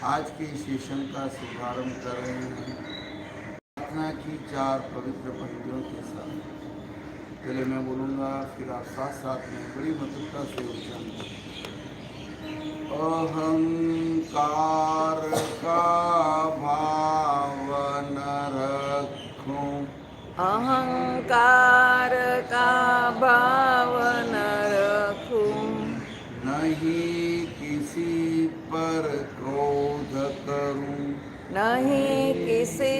आज के इस सेशन का शुभारंभ कर रहे हैं प्रार्थना की 4 पवित्र पंक्तियों के साथ। पहले मैं बोलूँगा, फिर आप साथ साथ में बड़ी मधुरता से उच्चारण करें। अहंकार का भाव न रखूं, अहंकार का भाव न रखूं, नहीं किसी पर क्रोध करूं, नहीं किसी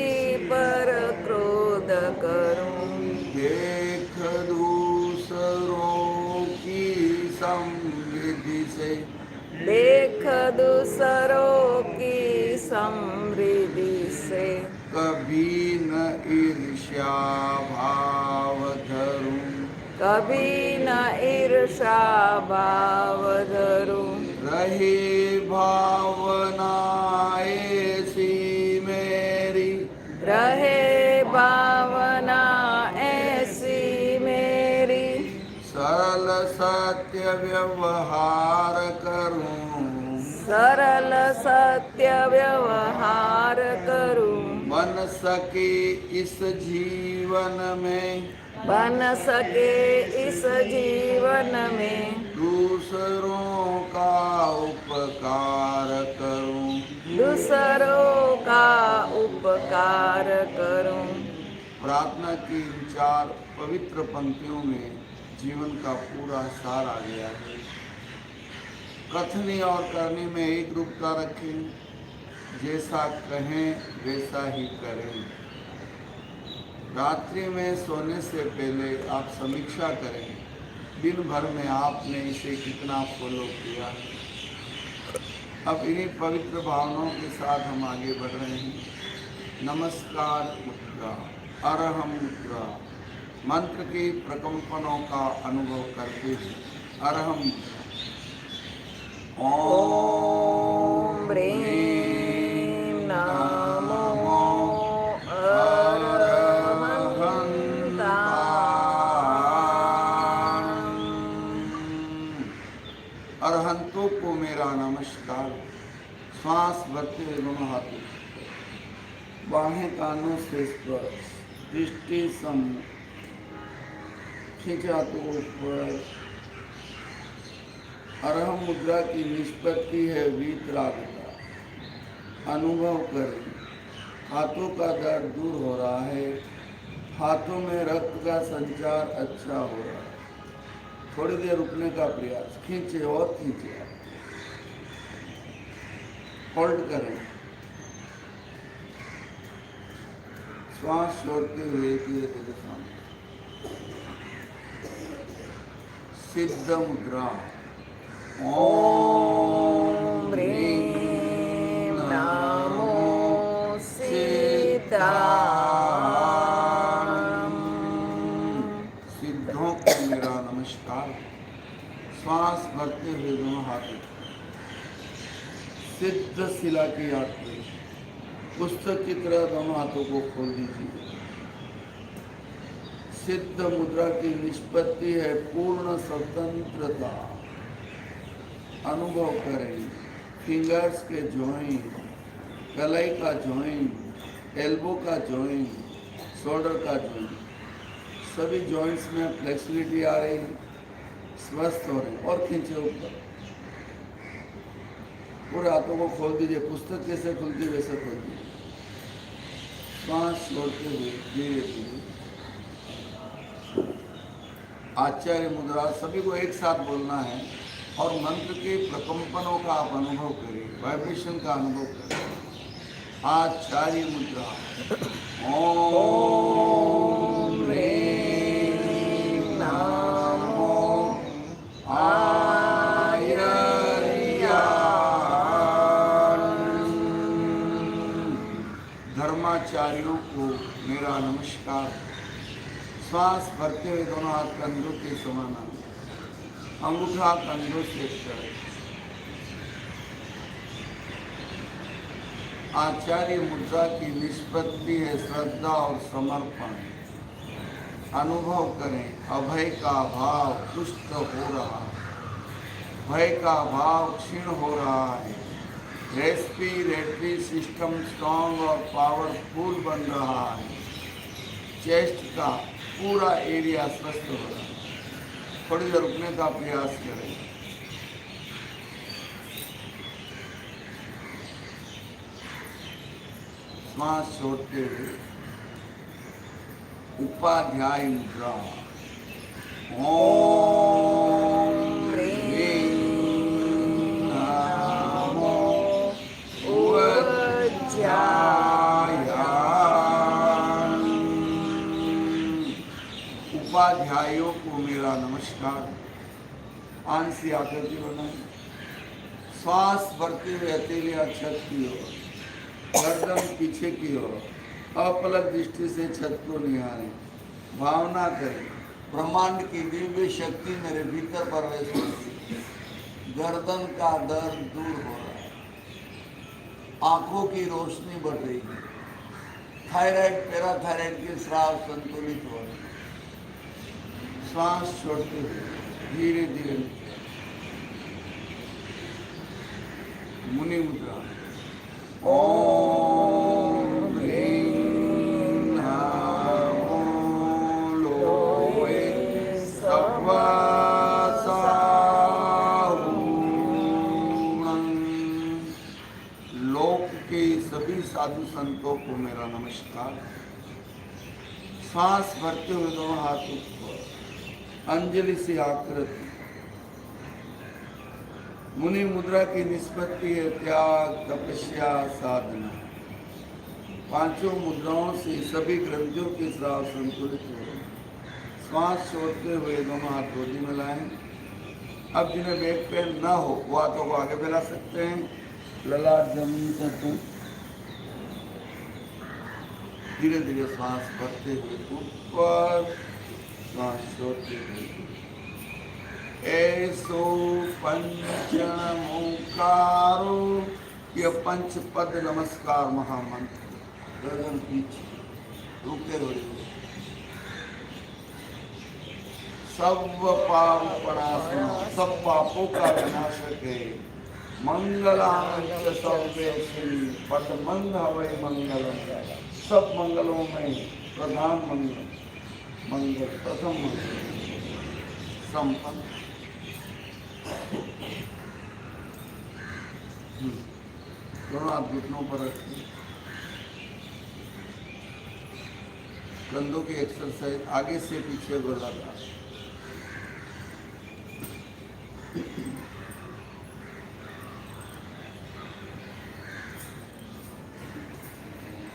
पर क्रोध करूं, देख दूसरों की समृद्धि से, देख दूसरों की समृद्धि से, कभी न ईर्ष्या भाव धरूं, कभी न ईर्ष्या भाव धरूं, रहे भावना ऐसी मेरी, रहे भावना ऐसी मेरी, सरल सत्य व्यवहार करूं, सरल सत्य व्यवहार करूं, बन सके इस जीवन में, बन सके इस जीवन में, दूसरों का उपकार करूं, दूसरों का उपकार करूं। प्रार्थना की इन 4 पवित्र पंक्तियों में जीवन का पूरा सार आ गया है। कथनी और करने में एक रूपता रखें, जैसा कहें वैसा ही करें। रात्रि में सोने से पहले आप समीक्षा करें, दिन भर में आपने इसे कितना फॉलो किया है। अब इन्हीं पवित्र भावनाओं के साथ हम आगे बढ़ रहे हैं। नमस्कार मुद्रा, अरहम मुद्रा, मंत्र के प्रकंपनों का अनुभव करते हैं। अरहम ओम ह्रीं नमो अरहंतों को मेरा नमस्कार। श्वास भरते हुए दोनों हाथों, बाहें कानों से स्पर्श, दृष्टि सम, खींचा तो ऊपर। अरहम मुद्रा की निष्पत्ति है वीतरागता। अनुभव करें, हाथों का दर्द दूर हो रहा है, हाथों में रक्त का संचार अच्छा हो रहा है। थोड़ी देर रुकने का प्रयास, खींचे और खींचे, होल्ड करें, श्वास छोड़ते हुए धीरे धीरे सामने। सिद्ध मुद्रा। ओम ह्रीं नमो सीताराम। सिद्धों को मेरा नमस्कार। श्वास भरते हुए दोनों हाथों, सिद्ध शिला की यात्री पुस्तक की तरह दोनों हाथों को खोल दीजिए। सिद्ध मुद्रा की निष्पत्ति है पूर्ण स्वतंत्रता। अनुभव करें, फिंगर्स के जॉइंट, कलाई का जॉइंट, एल्बो का जॉइंट, शोल्डर का जॉइंट, सभी जॉइंट्स में फ्लेक्सिबिलिटी आ रही है, स्वस्थ हो रहे हैं। और खींचे ऊपर, पूरे हाथों को खोल दीजिए। पुस्तक कैसे खुलती है वैसे खोल दीजिए। श्वास छोड़ते हुए धीरे धीरे आचार्य मुद्रा सभी को एक साथ बोलना है और मंत्र के प्रकंपनों का आप अनुभव करिए, वाइब्रेशन का अनुभव करिए। आचार्य मुद्रा। ओम ह्रीं नमो धर्माचार्यों को मेरा नमस्कार। श्वास भरते हुए दोनों हाथ कंधों के समाना, अंगूठा कंधों से करें। आचार्य मुद्रा की निष्पत्ति है श्रद्धा और समर्पण। अनुभव करें, अभय का भाव पुष्ट हो रहा है, भय का भाव क्षीण हो रहा है, रेस्पिरेटरी सिस्टम स्ट्रॉन्ग और पावरफुल बन रहा है। चेस्ट का पूरा एरिया स्वस्थ हो रहा है। थोड़ी देर रुकने का प्रयास करें। श्वास छोड़ते हुए उपाध्याय मुद्रा। ओम ह्रीं नमो उपाध्यायों को मेरा नमस्कार। आंसी आकृति बनाए। श्वास भरते हुए हथेलियां छत की ओर, गर्दन पीछे की ओर, अपलक दृष्टि से छत को निहारें। भावना करें ब्रह्मांड की दिव्य शक्ति मेरे भीतर प्रवेश करती है। गर्दन का दर्द दूर हो रहा है। आंखों की रोशनी बढ़ रही है। थायराइड पैराथायराइड के स्राव संतुलित हो रहे हैं। श्वास छोड़ते हुए धीरे धीरे मुनि मुद्रा। ओम ह्रीं नमो लोहे सत्वसाहूणं। लोक के सभी साधु संतों को मेरा नमस्कार। सांस भरते हुए दोनों हाथ ऊपर, अंजलि से आकृति। मुनि मुद्रा की निष्पत्ति है त्याग, तपस्या, साधना। पांचों मुद्राओं से सभी ग्रंथियों के स्राव संतुलित हो रहे। श्वास छोड़ते हुए दोनों हाथ गोदी में लाएं। अब जिन्हें बैक पेन न हो वो हाथों को आगे फैला सकते हैं। ललाट जमीन से छू। धीरे धीरे श्वास भरते हुए ऊपर, श्वास छोड़ते हुए। ऐसो पंचमोकारो, यह पंच पद नमस्कार महामंत्र। गर्दन पीछे, रुके रहिए। सब पाप प्रणाशनो, सब पापों का विनाशक है। मंगलांच सर्वेषु पदमंद हवै मंगलम। सब मंगलों में प्रधान मंगल, मंगल प्रथम मंगल संपन्न। दोनों हाथ घुटनों पर रखिए। कंधों की एक्सरसाइज आगे से पीछे बढ़ाता।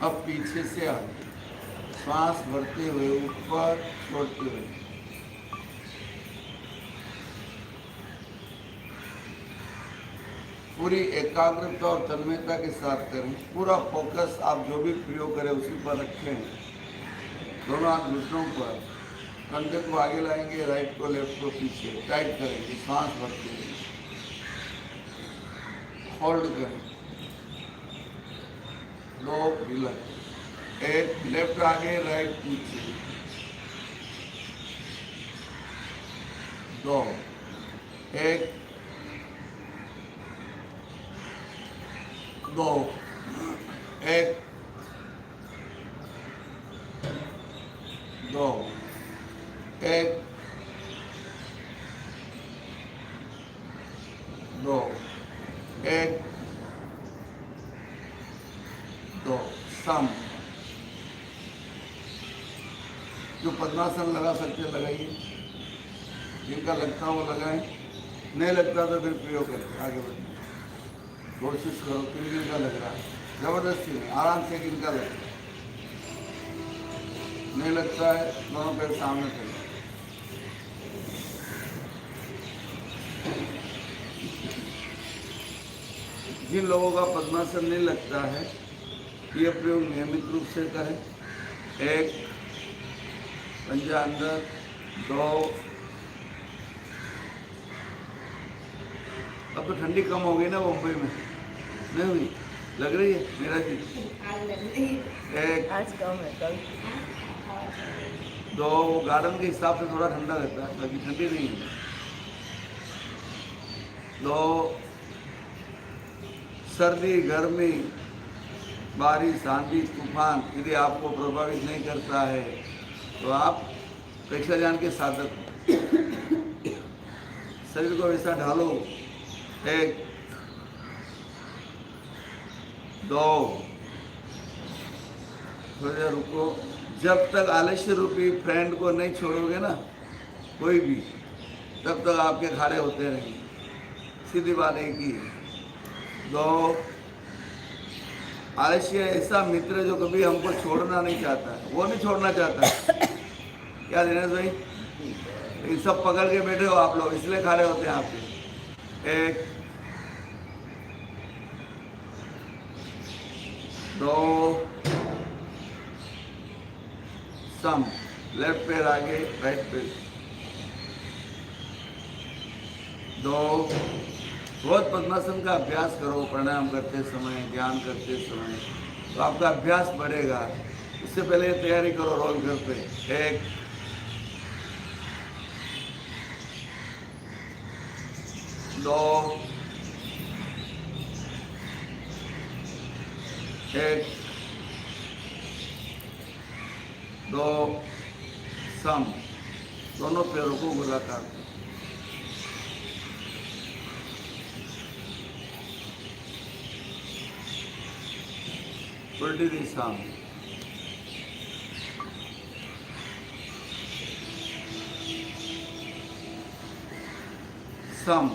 अब पीछे से आगे श्वास भरते हुए ऊपर, छोड़ते हुए। पूरी एकाग्रता और तन्मयता के साथ करें। पूरा फोकस आप जो भी प्रयोग करें उसी पर रखें। दोनों हाथ घुटनों पर, कंधे को आगे लाएंगे, राइट को लेफ्ट को पीछे टाइट करेंगे। सांस भरते हुए होल्ड करें। दो हिलक, एक लेफ्ट आगे राइट पीछे, दो, एक, दो, एक, दो, एक, दो, एक, दो। सम। जो पद्मासन लगा सकते लगाइए। जिनका लगता वो लगाएं, नहीं लगता तो फिर प्रयोग करें। आगे बढ़िए, कोशिश करो। किन का लग रहा है, जबरदस्ती नहीं, आराम से किनका लग रहा है। नहीं लगता है, दोनों पैर सामने करें। जिन लोगों का पद्मासन नहीं लगता है, ये प्रयोग नियमित रूप से करें। एक, पंजा अंदर, दो। अब तो ठंडी कम हो गई ना मुंबई में, नहीं हुई? लग रही है मेरा जी? एक, आज कम है, कल दो। गार्डन के हिसाब से थोड़ा ठंडा रहता है, बाकी ठंडी नहीं है। दो, सर्दी, गर्मी, बारिश, आंधी, तूफान यदि आपको प्रभावित नहीं करता है तो आप प्रेक्षाजान ज्ञान के साधक शरीर को वैसा ढालो। 1 2 थोड़ी देर रुको। जब तक आलस्य रूपी फ्रेंड को नहीं छोड़ोगे ना कोई भी, तब तक आपके खाड़े होते रहेंगे। सीधी बात एक ही है। 2 आलस्य ऐसा मित्र जो कभी हमको छोड़ना नहीं चाहता है, वो नहीं छोड़ना चाहता है। क्या दिनेश भाई, ये सब पकड़ के बैठे हो आप लोग, इसलिए खड़े होते हैं आपके। 1 2 सम। लेफ्ट पैर आगे, राइट पैर। 2 बहुत पद्मासन का अभ्यास करो। प्राणायाम करते समय, ध्यान करते समय, तो आपका अभ्यास बढ़ेगा। उससे पहले तैयारी करो रोल घर पे। 1 2 1 2 सम। दोनों पैरों को गोलाकार। उल्टी दिशा में। सम।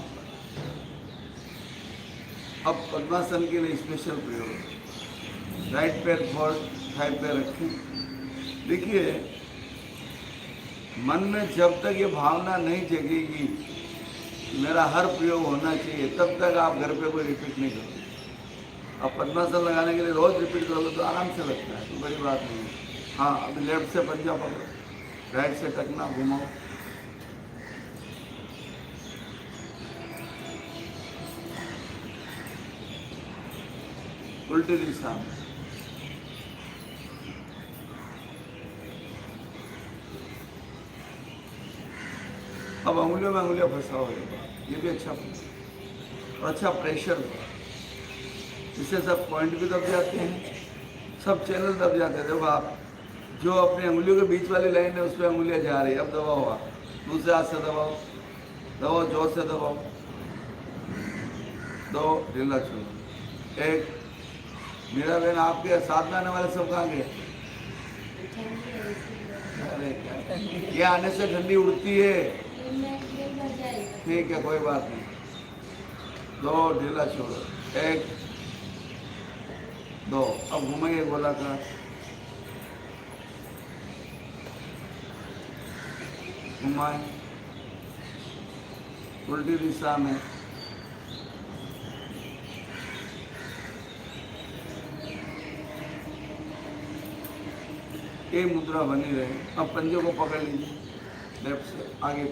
अब पद्मासन के लिए स्पेशल प्रयोग। राइट पैर फॉरवर्ड, थाई पैर रखें। देखिए, मन में जब तक ये भावना नहीं जगेगी मेरा हर प्रयोग होना चाहिए, तब तक आप घर पे कोई रिपीट नहीं करोगे। अब पद्मासन लगाने के लिए रोज रिपीट करोगे तो आराम से लगता है, तो बड़ी बात नहीं है। हाँ, अभी लेफ्ट से पंजा पकड़ो, राइट से टकना घुमाओ। उल्टी दिशा में। अब अंगुलियों में अंगुलियां फंसाओ, ये भी अच्छा और अच्छा प्रेशर हुआ। इससे सब पॉइंट भी दब जाते हैं, सब चैनल दब जाते हैं। देखो आप जो अपनी अंगुलियों के बीच वाली लाइन है उस पर अंगुलियां जा रही है। अब दबाओ, आप दूसरे हाथ से दबाओ, दबाओ, जोर से दबाओ। 2 ढीला छोड़ो। 1 मेरा बहन, आपके साथ में आने वाले सब कहाँ गए? अरे क्या, ये आने से ठंडी उड़ती है। ठीक है, कोई बात नहीं। 2 ढीला छोड़ो। 1 2 अब घूमेंगे गोलाकार। घुमाए उल्टी दिशा में। ये मुद्रा बनी रहे। अब पंजे को पकड़ लीजिए, लेफ्ट से आगे।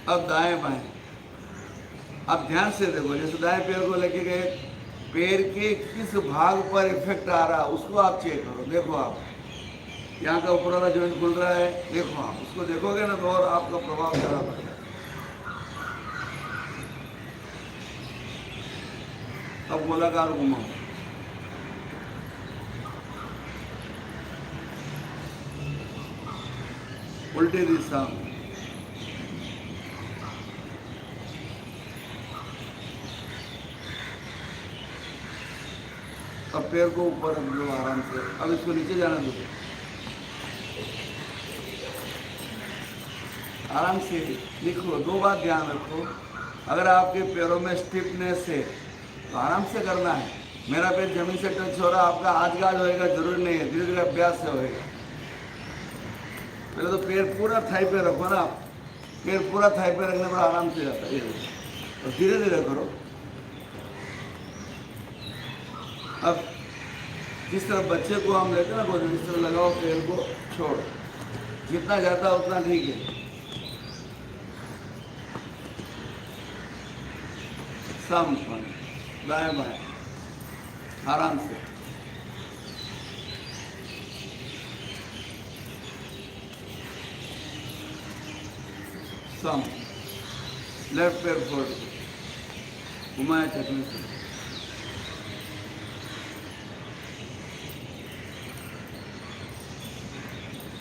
अब दाएं बाएं, अब ध्यान से देखो। जैसे दाएं पैर को लेके गए, पैर के किस भाग पर इफेक्ट आ रहा है उसको आप चेक करो। देखो आप यहाँ का ऊपर वाला जॉइंट खुल रहा है, देखो आप उसको देखोगे ना तो और आपका प्रभाव ज़्यादा पड़ेगा। अब गोलाकार घुमाओ। उल्टी दिशा में। अब पैर को ऊपर रख दो आराम से। अब इसको नीचे जाना दो, आराम से लिखो। 2 बात ध्यान रखो, अगर आपके पैरों में स्टिफनेस है तो आराम से करना है। मेरा पैर जमीन से टच हो रहा, आपका आज होएगा जरूरी नहीं है, धीरे धीरे अभ्यास से होएगा। पहले तो पैर पूरा थाई पे रखो ना, पैर पूरा थाई पे रखने पर आराम से जाता है। और धीरे धीरे करो। अब जिस तरह बच्चे को हम लेते हैं ना गोद में, इस तरह लगाओ, पैर को छोड़, जितना जाता उतना ठीक है। समपन, दाएं बाएं, आराम से। सम, लेफ्ट पैर फोल्ड, घुमाए चकने से।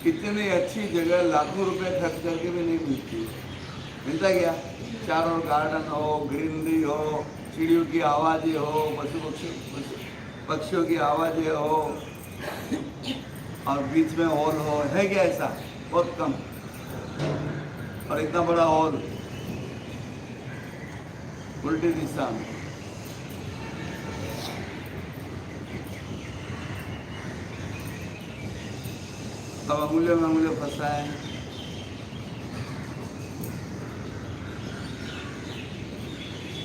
इतनी अच्छी जगह लाखों रुपए खर्च करके भी नहीं मिलती। मिलता क्या? चारों गार्डन हो, ग्रीनरी हो, चिड़ियों की आवाज़ें हो, पक्षियों की आवाज़ें हो, और बीच में हॉल हो, है क्या ऐसा? बहुत कम। और इतना बड़ा हॉल उल्टी दिशा में। अब अंगुलियों में अंगुलियों फंसाएं,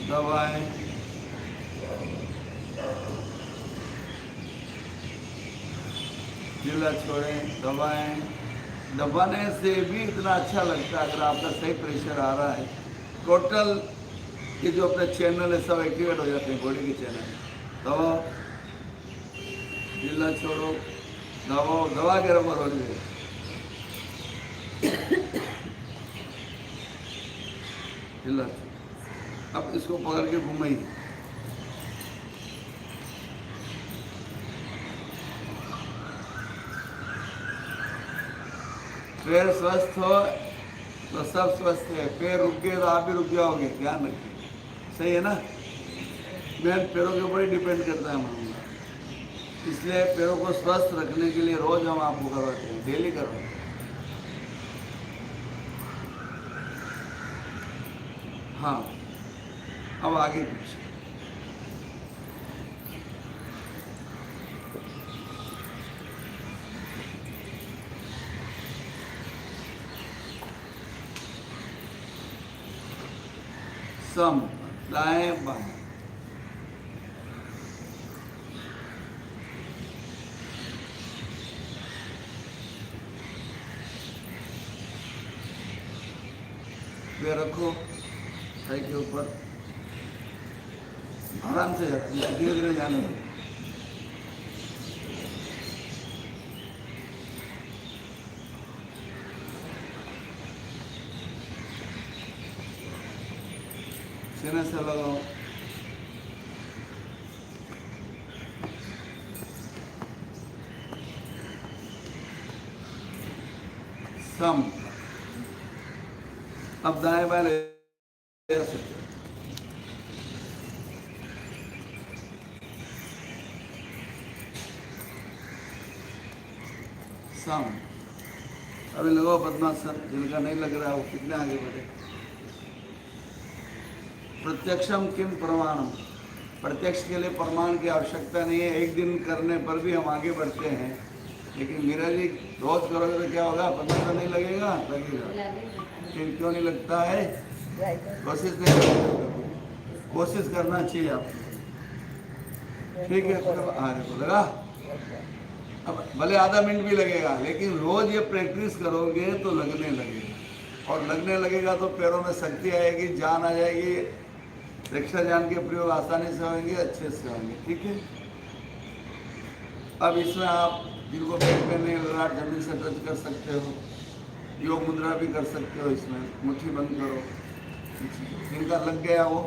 दबाएं, ढीला छोड़ें, दबाएं। दबाने से भी इतना अच्छा लगता है अगर आपका सही प्रेशर आ रहा है। टोटल ये जो अपने चैनल है सब एक्टिवेट हो जाते हैं, बॉडी के चैनल। दबाओ, ढीला छोड़ो, दबाओ, दबा के रबर हो जाए। ढीला, अब इसको पकड़ के घुमाइए। पैर स्वस्थ हो तो सब स्वस्थ है। पैर रुक गए तो आप भी रुक जाओगे, ध्यान रखिए। सही है ना? मेन पैरों के ऊपर ही डिपेंड करता है मामला। इसलिए पैरों को स्वस्थ रखने के लिए रोज हम आपको करवाते हैं, डेली करवाते हैं। हाँ, अब आगे पीछे। सम, दाएं बाएं, पैर रखो सही के ऊपर, आराम से धीरे धीरे जाने दो। सीने से लगाओ, सम। अब दाएं बाएं ले सकते हो। सम। अभी लगाओ पद्मासन, जिनका नहीं लग रहा है वो कितने आगे बढ़े। प्रत्यक्षम किम प्रमाणम, प्रत्यक्ष के लिए प्रमाण की आवश्यकता नहीं है। एक दिन करने पर भी हम आगे बढ़ते हैं। लेकिन मीरा जी रोज करोगे तो क्या होगा? पद्मासन नहीं लगेगा? लगेगा। फिर क्यों नहीं लगता है? कोशिश नहीं करते। कोशिश करना चाहिए आपको। ठीक है, देखो लगा। अब भले आधा मिनट भी लगेगा, लेकिन रोज ये प्रैक्टिस करोगे तो लगने लगेगा। और लगने लगेगा तो पैरों में शक्ति आएगी, जान आ जाएगी। रक्षा जान के प्रयोग आसानी से होंगे, अच्छे से होंगे। ठीक है। अब इसमें आप जिनको पेट में नहीं लग रहा, जमीन से टच कर सकते हो। योग मुद्रा भी कर सकते हो। इसमें मुट्ठी बंद करो। जिनका लग गया वो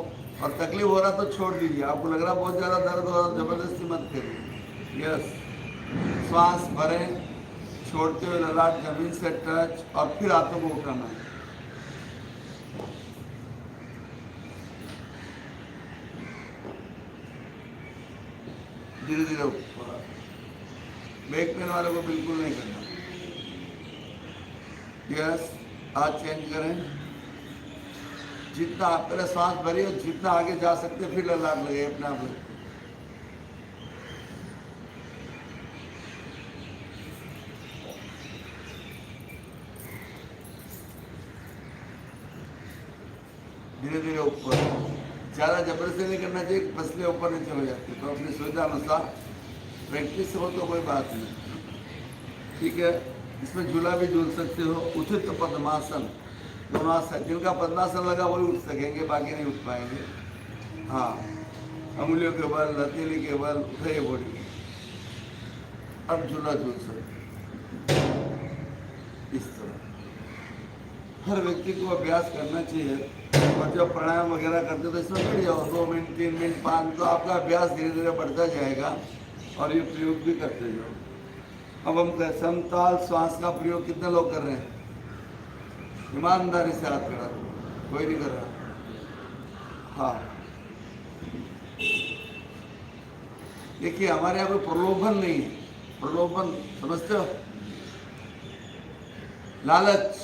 और तकलीफ हो रहा तो छोड़ दीजिए। आपको लग रहा बहुत ज़्यादा दर्द हो रहा, जबरदस्ती मत करिए। यस, श्वास भरें, छोड़ते हुए ललाट जमीन से टच, और फिर हाथों को उठाना है। धीरे धीरे ऊपर। बैक पेन वाले को बिल्कुल नहीं करना। यस, हाथ चेंज करें। जितना आप पहले सांस भरिए, जितना आगे जा सकते फिर ललाट लगे अपने आप। धीरे धीरे ऊपर। ज़्यादा जबरदस्ती नहीं करना चाहिए, पसले ऊपर नीचे हो जाती है। तो अपनी सुविधा अनुसार प्रैक्टिस हो तो कोई बात नहीं। ठीक है। इसमें झूला भी झूल सकते हो। उचित पद्मासन, दोनों आसन। जिनका पद्मासन लगा वही उठ सकेंगे, बाकी नहीं उठ पाएंगे। हाँ, अंगुलियों के बल, हथेली के बल उठाइए बॉडी। अब झूला झूल सकते इस तरह। हर व्यक्ति को अभ्यास करना चाहिए। और जब प्राणायाम वगैरह करते तो इसमें बैठ जाओ 2 मिनट, 3 मिनट, 5, तो आपका अभ्यास धीरे धीरे बढ़ता जाएगा और ये प्रयोग भी करते जाओ। अब हम समताल श्वास का प्रयोग कितने लोग कर रहे हैं? ईमानदारी से हाथ खड़ा, कोई नहीं कर रहा। हाँ, देखिए हमारे यहाँ कोई प्रलोभन नहीं है। प्रलोभन समझते हो? लालच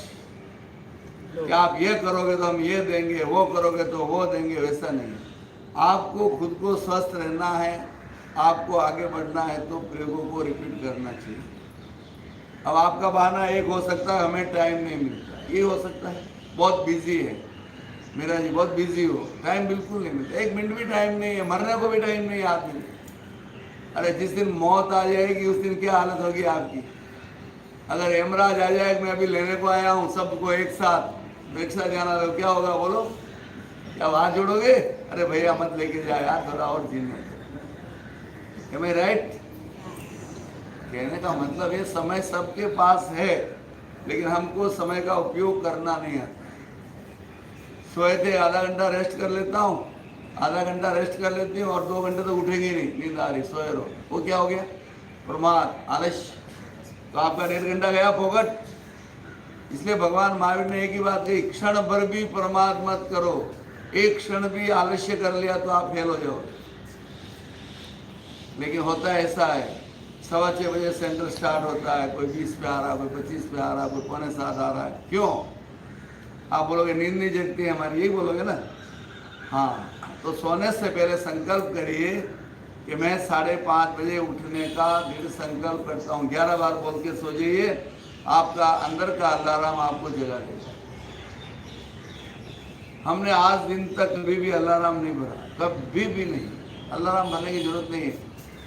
कि आप ये करोगे तो हम ये देंगे, वो करोगे तो वो देंगे, वैसा नहीं है। आपको खुद को स्वस्थ रहना है, आपको आगे बढ़ना है, तो प्रयोगों को रिपीट करना चाहिए। अब आपका बहाना एक हो सकता है, हमें टाइम नहीं मिलता, ये हो सकता है बहुत बिजी है मेरा जी, बहुत बिजी हो, टाइम बिल्कुल नहीं मिलता, 1 मिनट भी टाइम नहीं है, मरने को भी टाइम नहीं है आदमी। अरे जिस दिन मौत आ जाएगी उस दिन क्या हालत होगी आपकी? अगर यमराज आ जाए, मैं अभी लेने को आया हूँ सबको एक साथ जाना, तो क्या होगा बोलो? क्या हाथ जोड़ोगे? अरे भैया मत लेके जाए यार, थोड़ा और जीने। Am I right? कहने का मतलब ये समय सबके पास है, लेकिन हमको समय का उपयोग करना नहीं आता। सोए थे, आधा घंटा रेस्ट कर लेता हूँ, आधा घंटा रेस्ट कर लेती हूँ और 2 घंटे तो उठेंगे नहीं, नींद आ रही, सोए रहो, वो क्या हो गया? प्रमाद, आलस्य। तो आपका 1.5 घंटा गया फोकट। इसलिए भगवान महावीर ने एक ही बात कही, क्षण भर भी प्रमाद मत करो। एक क्षण भी आलस्य कर लिया तो आप फेल हो जाओ। लेकिन होता है ऐसा है, 6:15 बजे सेंटर स्टार्ट होता है, कोई 20 पे आ रहा, कोई 25 पे आ रहा, कोई 6:45 आ रहा है। क्यों? आप बोलोगे नींद नहीं जगती है हमारी, यही बोलोगे ना? हाँ, तो सोने से पहले संकल्प करिए कि मैं 5:30 बजे उठने का दृढ़ संकल्प करता हूँ। 11 बार बोल के सो जाइए, आपका अंदर का अलार्म आपको जगा देगा। हमने आज दिन तक कभी भी अलार्म नहीं भरा, कभी भी नहीं। अलार्म भरने की जरूरत नहीं है।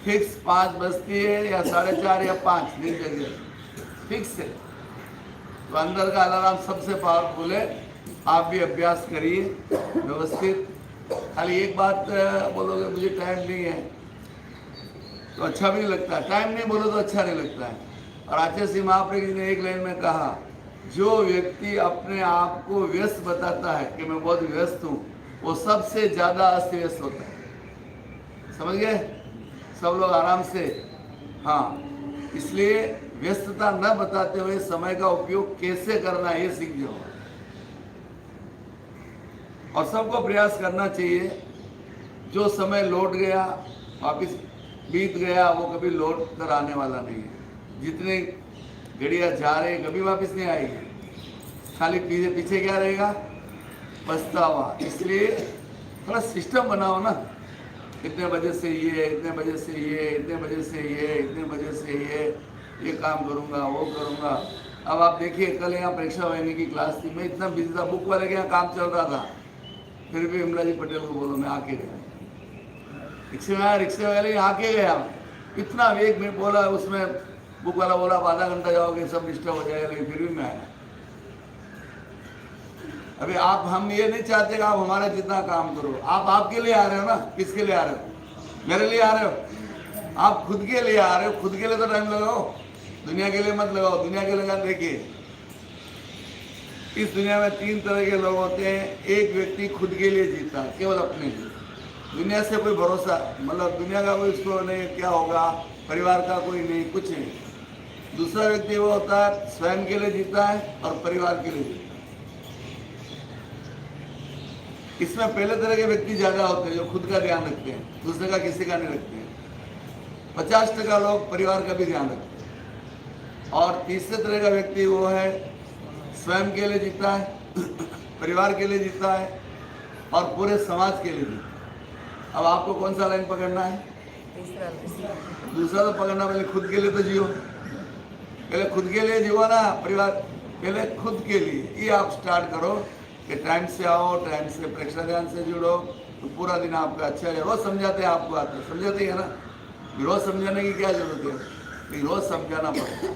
फिक्स 5 बजती है या 4:30 या 5 दिन जग जाए, फिक्स है। तो अंदर का अलार्म सबसे पावरफुल है। आप भी अभ्यास करिए व्यवस्थित। खाली एक बात बोलोगे मुझे टाइम नहीं है तो अच्छा भी नहीं लगता, टाइम नहीं बोलो तो अच्छा नहीं लगता है। और आचार्य श्री महाप्रभु जी ने एक लाइन में कहा, जो व्यक्ति अपने आप को व्यस्त बताता है कि मैं बहुत व्यस्त हूँ, वो सबसे ज्यादा अस्त व्यस्त होता है। समझ गए? सब लोग आराम से। हाँ, इसलिए व्यस्तता न बताते हुए समय का उपयोग कैसे करना है ये सीख जाओ। और सबको प्रयास करना चाहिए, जो समय लौट गया, वापिस बीत गया, वो कभी लौट कर आने वाला नहीं है। जितने घड़ियां जा रहे कभी वापस नहीं आएगी, खाली पीछे पीछे क्या रहेगा? पछतावा। इसलिए थोड़ा सिस्टम बनाओ ना, इतने बजे से ये, इतने बजे से ये, इतने बजे से ये, इतने बजे से ये काम करूँगा, वो करूँगा। अब आप देखिए, कल यहाँ परीक्षा वाहिनी की क्लास थी, मैं इतना बिजी था, बुक वाले के यहाँ काम चल रहा था, फिर भी विमला जी पटेल को बोलो मैं आके गया। रिक्शे वाले आके गया, इतना वेग में बोला, उसमें बुक वाला बोला आप आधा घंटा जाओगे सब डिस्टर्ब हो जाएगा, लेकिन फिर भी मैं आया। अभी हम ये नहीं चाहते कि आप हमारा जितना काम करो, आप आपके लिए आ रहे हो ना। किसके लिए आ रहे हो? मेरे लिए आ रहे हो? आप खुद के लिए आ रहे हो, खुद के लिए तो टाइम लगाओ, दुनिया के लिए मत लगाओ। दुनिया के लगा, देखिए इस दुनिया में 3 तरह के लोग होते हैं। एक व्यक्ति खुद के लिए जीता, केवल अपने लिए, दुनिया से कोई भरोसा, मतलब दुनिया का कोई उसको नहीं, क्या होगा, परिवार का कोई नहीं, कुछ नहीं। दूसरा व्यक्ति वो होता है स्वयं के लिए जीता है और परिवार के लिए जीता है। इसमें पहले तरह के व्यक्ति ज्यादा होते हैं जो खुद का ध्यान रखते हैं, दूसरे का किसी का नहीं रखते हैं। 50% लोग परिवार का भी ध्यान रखते हैं। और तीसरे तरह का व्यक्ति वो है स्वयं के लिए जीता है, परिवार के लिए जीता है और पूरे समाज के लिए जीता है। अब आपको कौन सा लाइन पकड़ना है? दूसरा तो पकड़ना, पहले खुद के लिए तो जियो, पहले खुद के लिए जियो ना, परिवार पहले खुद के लिए। ये आप स्टार्ट करो कि टाइम से आओ, टाइम से प्रेक्षण ध्यान से जुड़ो, तो पूरा दिन आपका अच्छा है। रोज समझाते हैं आपको, आते समझाते हैं ना, रोज समझाने की क्या जरूरत है, लेकिन रोज समझाना पड़ता है।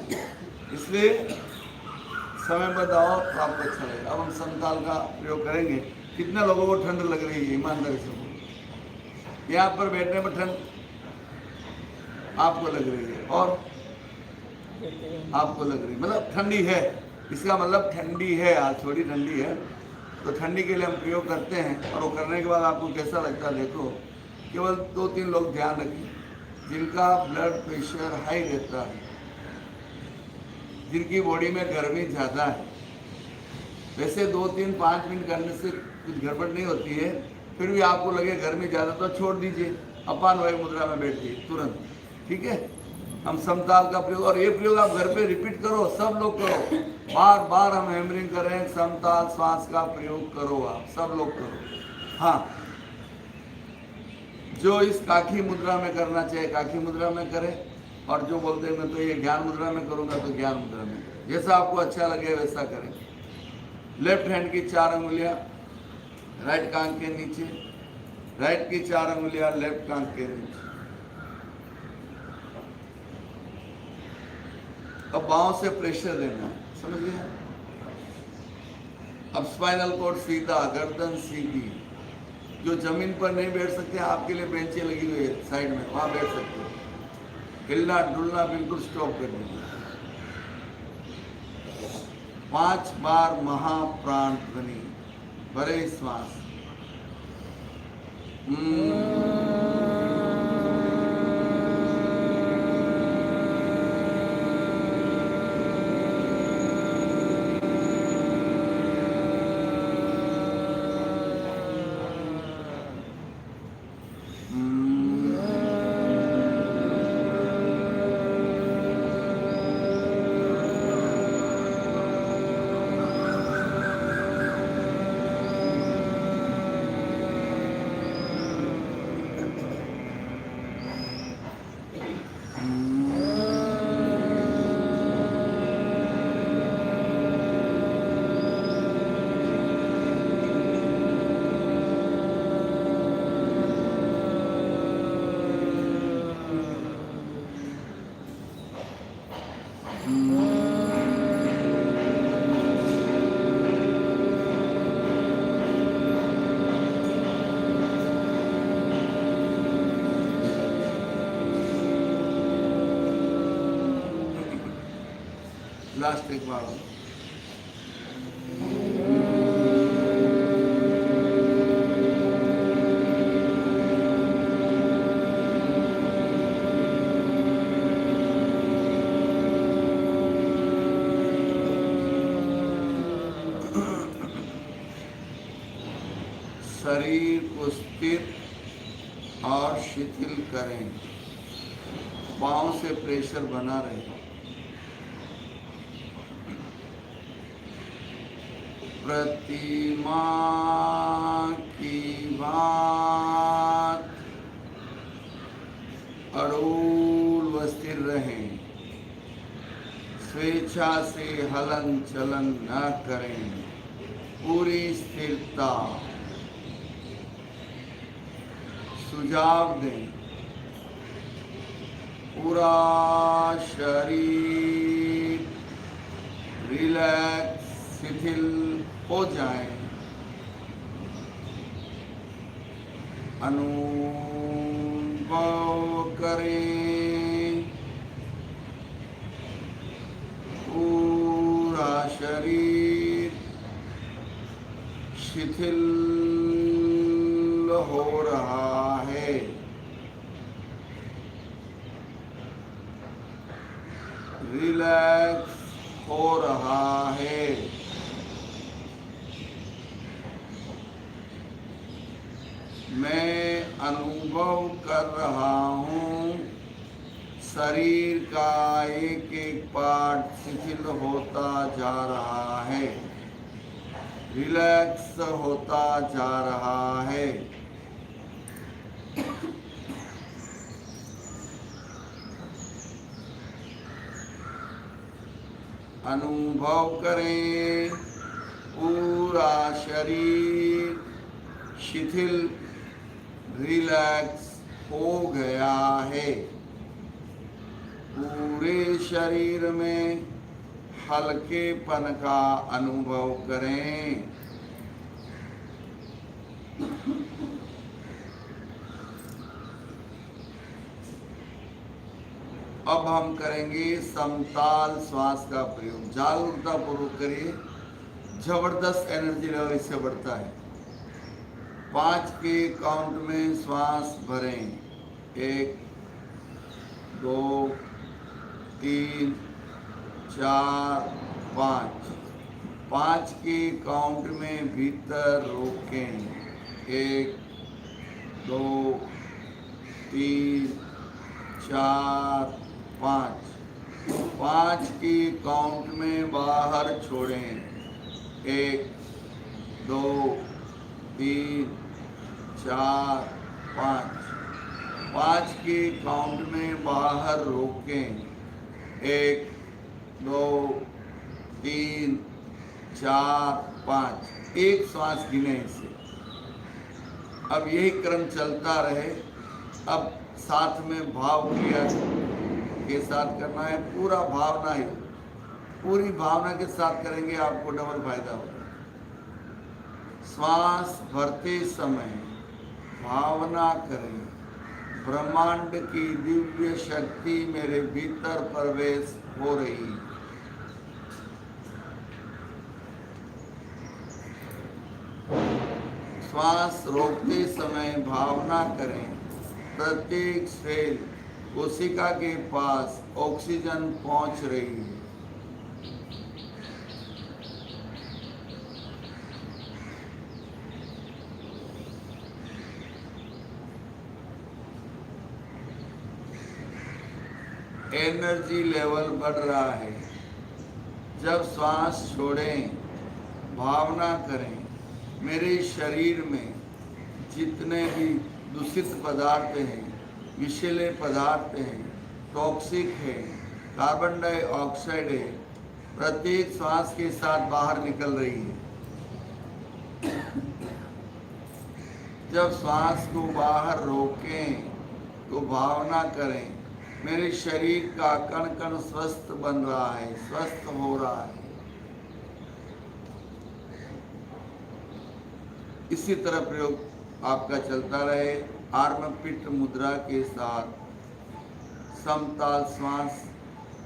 इसलिए समय बताओ तो आपको अच्छा लगेगा। अब हम संताल का प्रयोग करेंगे। कितने लोगों को ठंड लग रही है? ईमानदारी से यहाँ पर बैठने में ठंड आपको लग रही है और आपको लग रही है, मतलब ठंडी है, इसका मतलब ठंडी है, आज थोड़ी ठंडी है, तो ठंडी के लिए हम प्रयोग करते हैं। और वो करने के बाद आपको कैसा लगता है देखो। केवल 2-3 लोग ध्यान रखें जिनका ब्लड प्रेशर हाई रहता है, जिनकी बॉडी में गर्मी ज़्यादा है। वैसे 2-3-5 मिनट करने से कुछ गड़बड़ नहीं होती है, फिर भी आपको लगे गर्मी ज़्यादा तो छोड़ दीजिए, अपान वायु मुद्रा में बैठिए तुरंत, ठीक है। हम समताल का प्रयोग, और ये प्रयोग आप घर पे रिपीट करो, सब लोग करो, बार बार हम हैमरिंग करें, समताल श्वास का प्रयोग करो, आप सब लोग करो। हाँ, जो इस काकी मुद्रा में करना चाहिए काकी मुद्रा में करें, और जो बोलते हैं मैं तो ये ज्ञान मुद्रा में करूँगा तो ज्ञान मुद्रा में करें, जैसा आपको अच्छा लगे वैसा करें। लेफ्ट हैंड की 4 अंगुलियां राइट कान के नीचे, राइट की 4 अंगुलियां लेफ्ट कान के नीचे। अब बाहों से प्रेशर देना, समझ गए। अब स्पाइनल कॉर्ड सीधा, गर्दन सीधी। जो जमीन पर नहीं बैठ सकते, आपके लिए बेंचें लगी हुई है साइड में, वहां बैठ सकते हो। हिलना डुलना बिल्कुल स्टॉप कर दीजिए। 5 बार महाप्राण ध्वनि, भरे श्वास। लास्ट एक बार शरीर को स्थिर और शिथिल करें, पांव से प्रेशर बना रहे। प्रतिमा की बात अड़ूल व स्थिर रहें, स्वेच्छा से हलन चलन न करें, पूरी स्थिरता। सुझाव दें, पूरा शरीर रिलैक्स शिथिल हो जाए। अनुभव करें, पूरा शरीर शिथिल हो रहा है। रिलैक्स हो रहा है। मैं अनुभव कर रहा हूँ, शरीर का एक एक पार्ट शिथिल होता जा रहा है, रिलैक्स होता जा रहा है। अनुभव करें, पूरा शरीर शिथिल रिलैक्स हो गया है। पूरे शरीर में हल्केपन का अनुभव करें। अब हम करेंगे समताल श्वास का प्रयोग। जागरूकता पूर्वक करिए, जबरदस्त एनर्जी लेवल इससे बढ़ता है। 5 के काउंट में श्वास भरें। 1 2 3 4 5। 5 के काउंट में भीतर रोकें। 1 2 3 4 5। 5 के काउंट में बाहर छोड़ें। 1 2 3 4 5। 5 के काउंट में बाहर रोकें। 1 2 3 4 5। एक श्वास गिने इसे। अब यही क्रम चलता रहे। अब साथ में भाव क्रिया के साथ करना है। पूरा भावना ही, पूरी भावना के साथ करेंगे, आपको डबल फायदा होगा। श्वास भरते समय भावना करें, ब्रह्मांड की दिव्य शक्ति मेरे भीतर प्रवेश हो रही है। श्वास रोकते समय भावना करें, प्रत्येक सेल कोशिका के पास ऑक्सीजन पहुंच रही है। एनर्जी लेवल बढ़ रहा है। जब श्वास छोड़ें, भावना करें, मेरे शरीर में जितने भी दूषित पदार्थ हैं, विषैले पदार्थ हैं, टॉक्सिक है, कार्बन डाइऑक्साइड है, प्रत्येक श्वास के साथ बाहर निकल रही है। जब श्वास को बाहर रोकें तो भावना करें, मेरे शरीर का कण कण स्वस्थ बन रहा है, स्वस्थ हो रहा है। इसी तरह प्रयोग आपका चलता रहे। आर्मपिट मुद्रा के साथ, समताल श्वास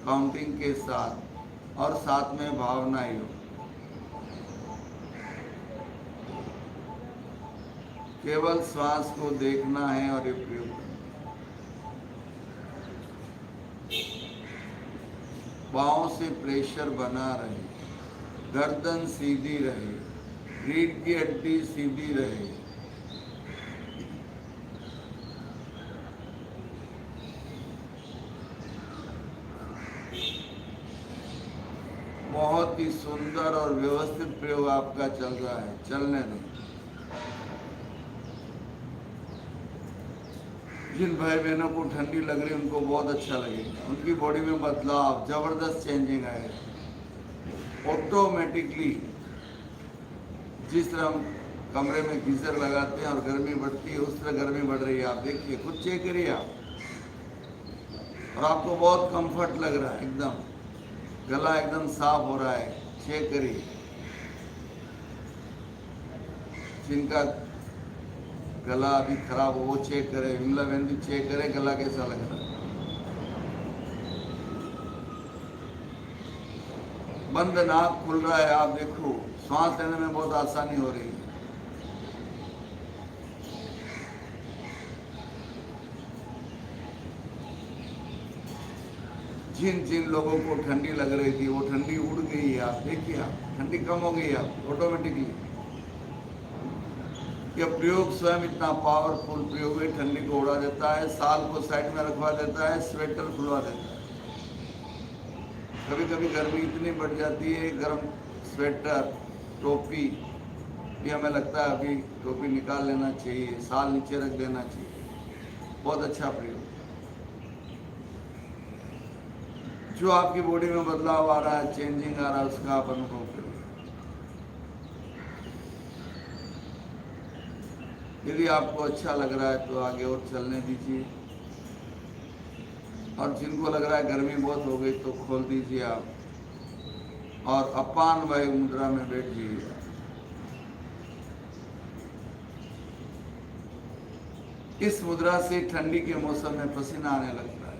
काउंटिंग के साथ, और साथ में भावना योग। केवल श्वास को देखना है और ये प्रयोग करना। पाँव से प्रेशर बना रहे, गर्दन सीधी रहे, रीढ़ की हड्डी सीधी रहे। बहुत ही सुंदर और व्यवस्थित प्रयोग आपका चल रहा है, चलने दो। जिन भाई बहनों को ठंडी लग रही है उनको बहुत अच्छा लगेगा, उनकी बॉडी में बदलाव, जबरदस्त चेंजिंग आएगा ऑटोमेटिकली। जिस तरह हम कमरे में गीजर लगाते हैं और गर्मी बढ़ती है, उस तरह गर्मी बढ़ रही है। आप देखिए, खुद चेक करिए आप, और आपको बहुत कंफर्ट लग रहा है, एकदम गला एकदम साफ हो रहा है। चेक करिए, जिनका गला अभी खराब हो वो चेक करे, विमला बहन भी चेक करे गला कैसा लग रहा है। बंद नाक खुल रहा है, आप देखो, सांस लेने में बहुत आसानी हो रही है। जिन जिन लोगों को ठंडी लग रही थी वो ठंडी उड़ गई है, आप देखिए, आप ठंडी कम हो गई है आप ऑटोमेटिकली। यह प्रयोग स्वयं इतना पावरफुल प्रयोग है, ठंडी को उड़ा देता है, साल को साइड में रखवा देता है, स्वेटर खुलवा देता है। कभी कभी गर्मी इतनी बढ़ जाती है, गर्म स्वेटर, टोपी, ये हमें लगता है अभी टोपी निकाल लेना चाहिए, साल नीचे रख देना चाहिए। बहुत अच्छा प्रयोग। जो आपकी बॉडी में बदलाव आ रहा है, चेंजिंग आ रहा है, उसका आप अनुभव करो। यदि आपको अच्छा लग रहा है तो आगे और चलने दीजिए, और जिनको लग रहा है गर्मी बहुत हो गई तो खोल दीजिए आप, और अपान वायु मुद्रा में बैठ जाइए। इस मुद्रा से ठंडी के मौसम में पसीना आने लगता है।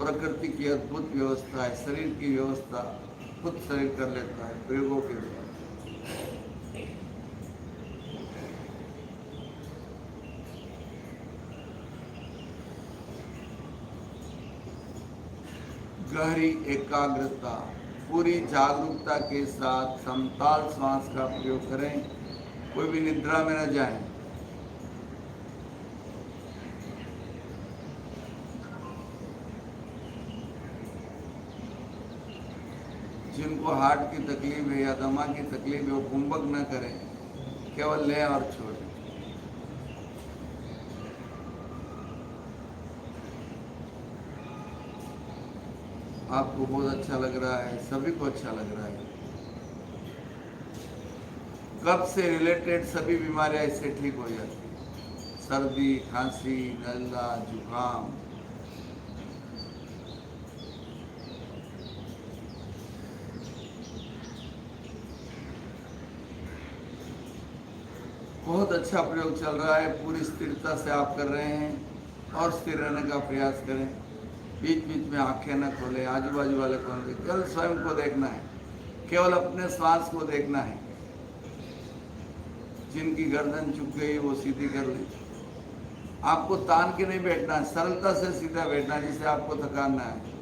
प्रकृति की अद्भुत व्यवस्था है। शरीर की व्यवस्था खुद शरीर कर लेता है प्रयोगों के द्वारा। गहरी एकाग्रता, पूरी जागरूकता के साथ समताल श्वास का प्रयोग करें। कोई भी निद्रा में न जाए। जिनको हार्ट की तकलीफ है या दमा की तकलीफ है वो कुंभक न करें, केवल लें और छोड़ें। आपको बहुत अच्छा लग रहा है, सभी को अच्छा लग रहा है। कफ से रिलेटेड सभी बीमारियां इससे ठीक हो जाती हैं। सर्दी, खांसी, नज़ला, जुकाम। बहुत अच्छा प्रयोग चल रहा है। पूरी स्थिरता से आप कर रहे हैं और स्थिर रहने का प्रयास करें। बीच बीच में आंखें न खोलें, आजू बाजू वाले को न देखें, केवल स्वयं को देखना है, केवल अपने श्वास को देखना है। जिनकी गर्दन झुक गई वो सीधी कर ले। आपको तान के नहीं बैठना है, सरलता से सीधा बैठना है, जिससे आपको थकान ना है।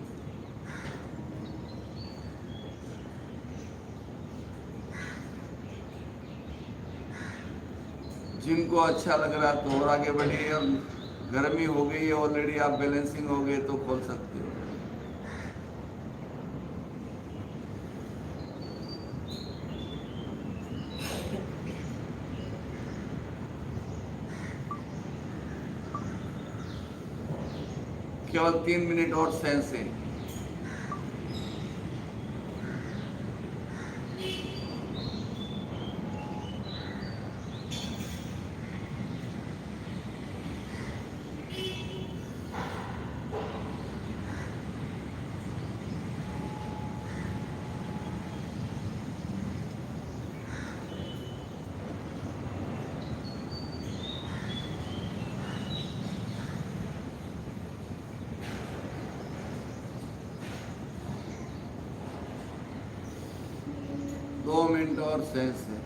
जिनको अच्छा लग रहा है तो और आगे बढ़िए। और गर्मी हो गई है ऑलरेडी, आप बैलेंसिंग हो गए तो खोल सकते हो। केवल 3 मिनट और सहन से। दो मिनट और सहन से।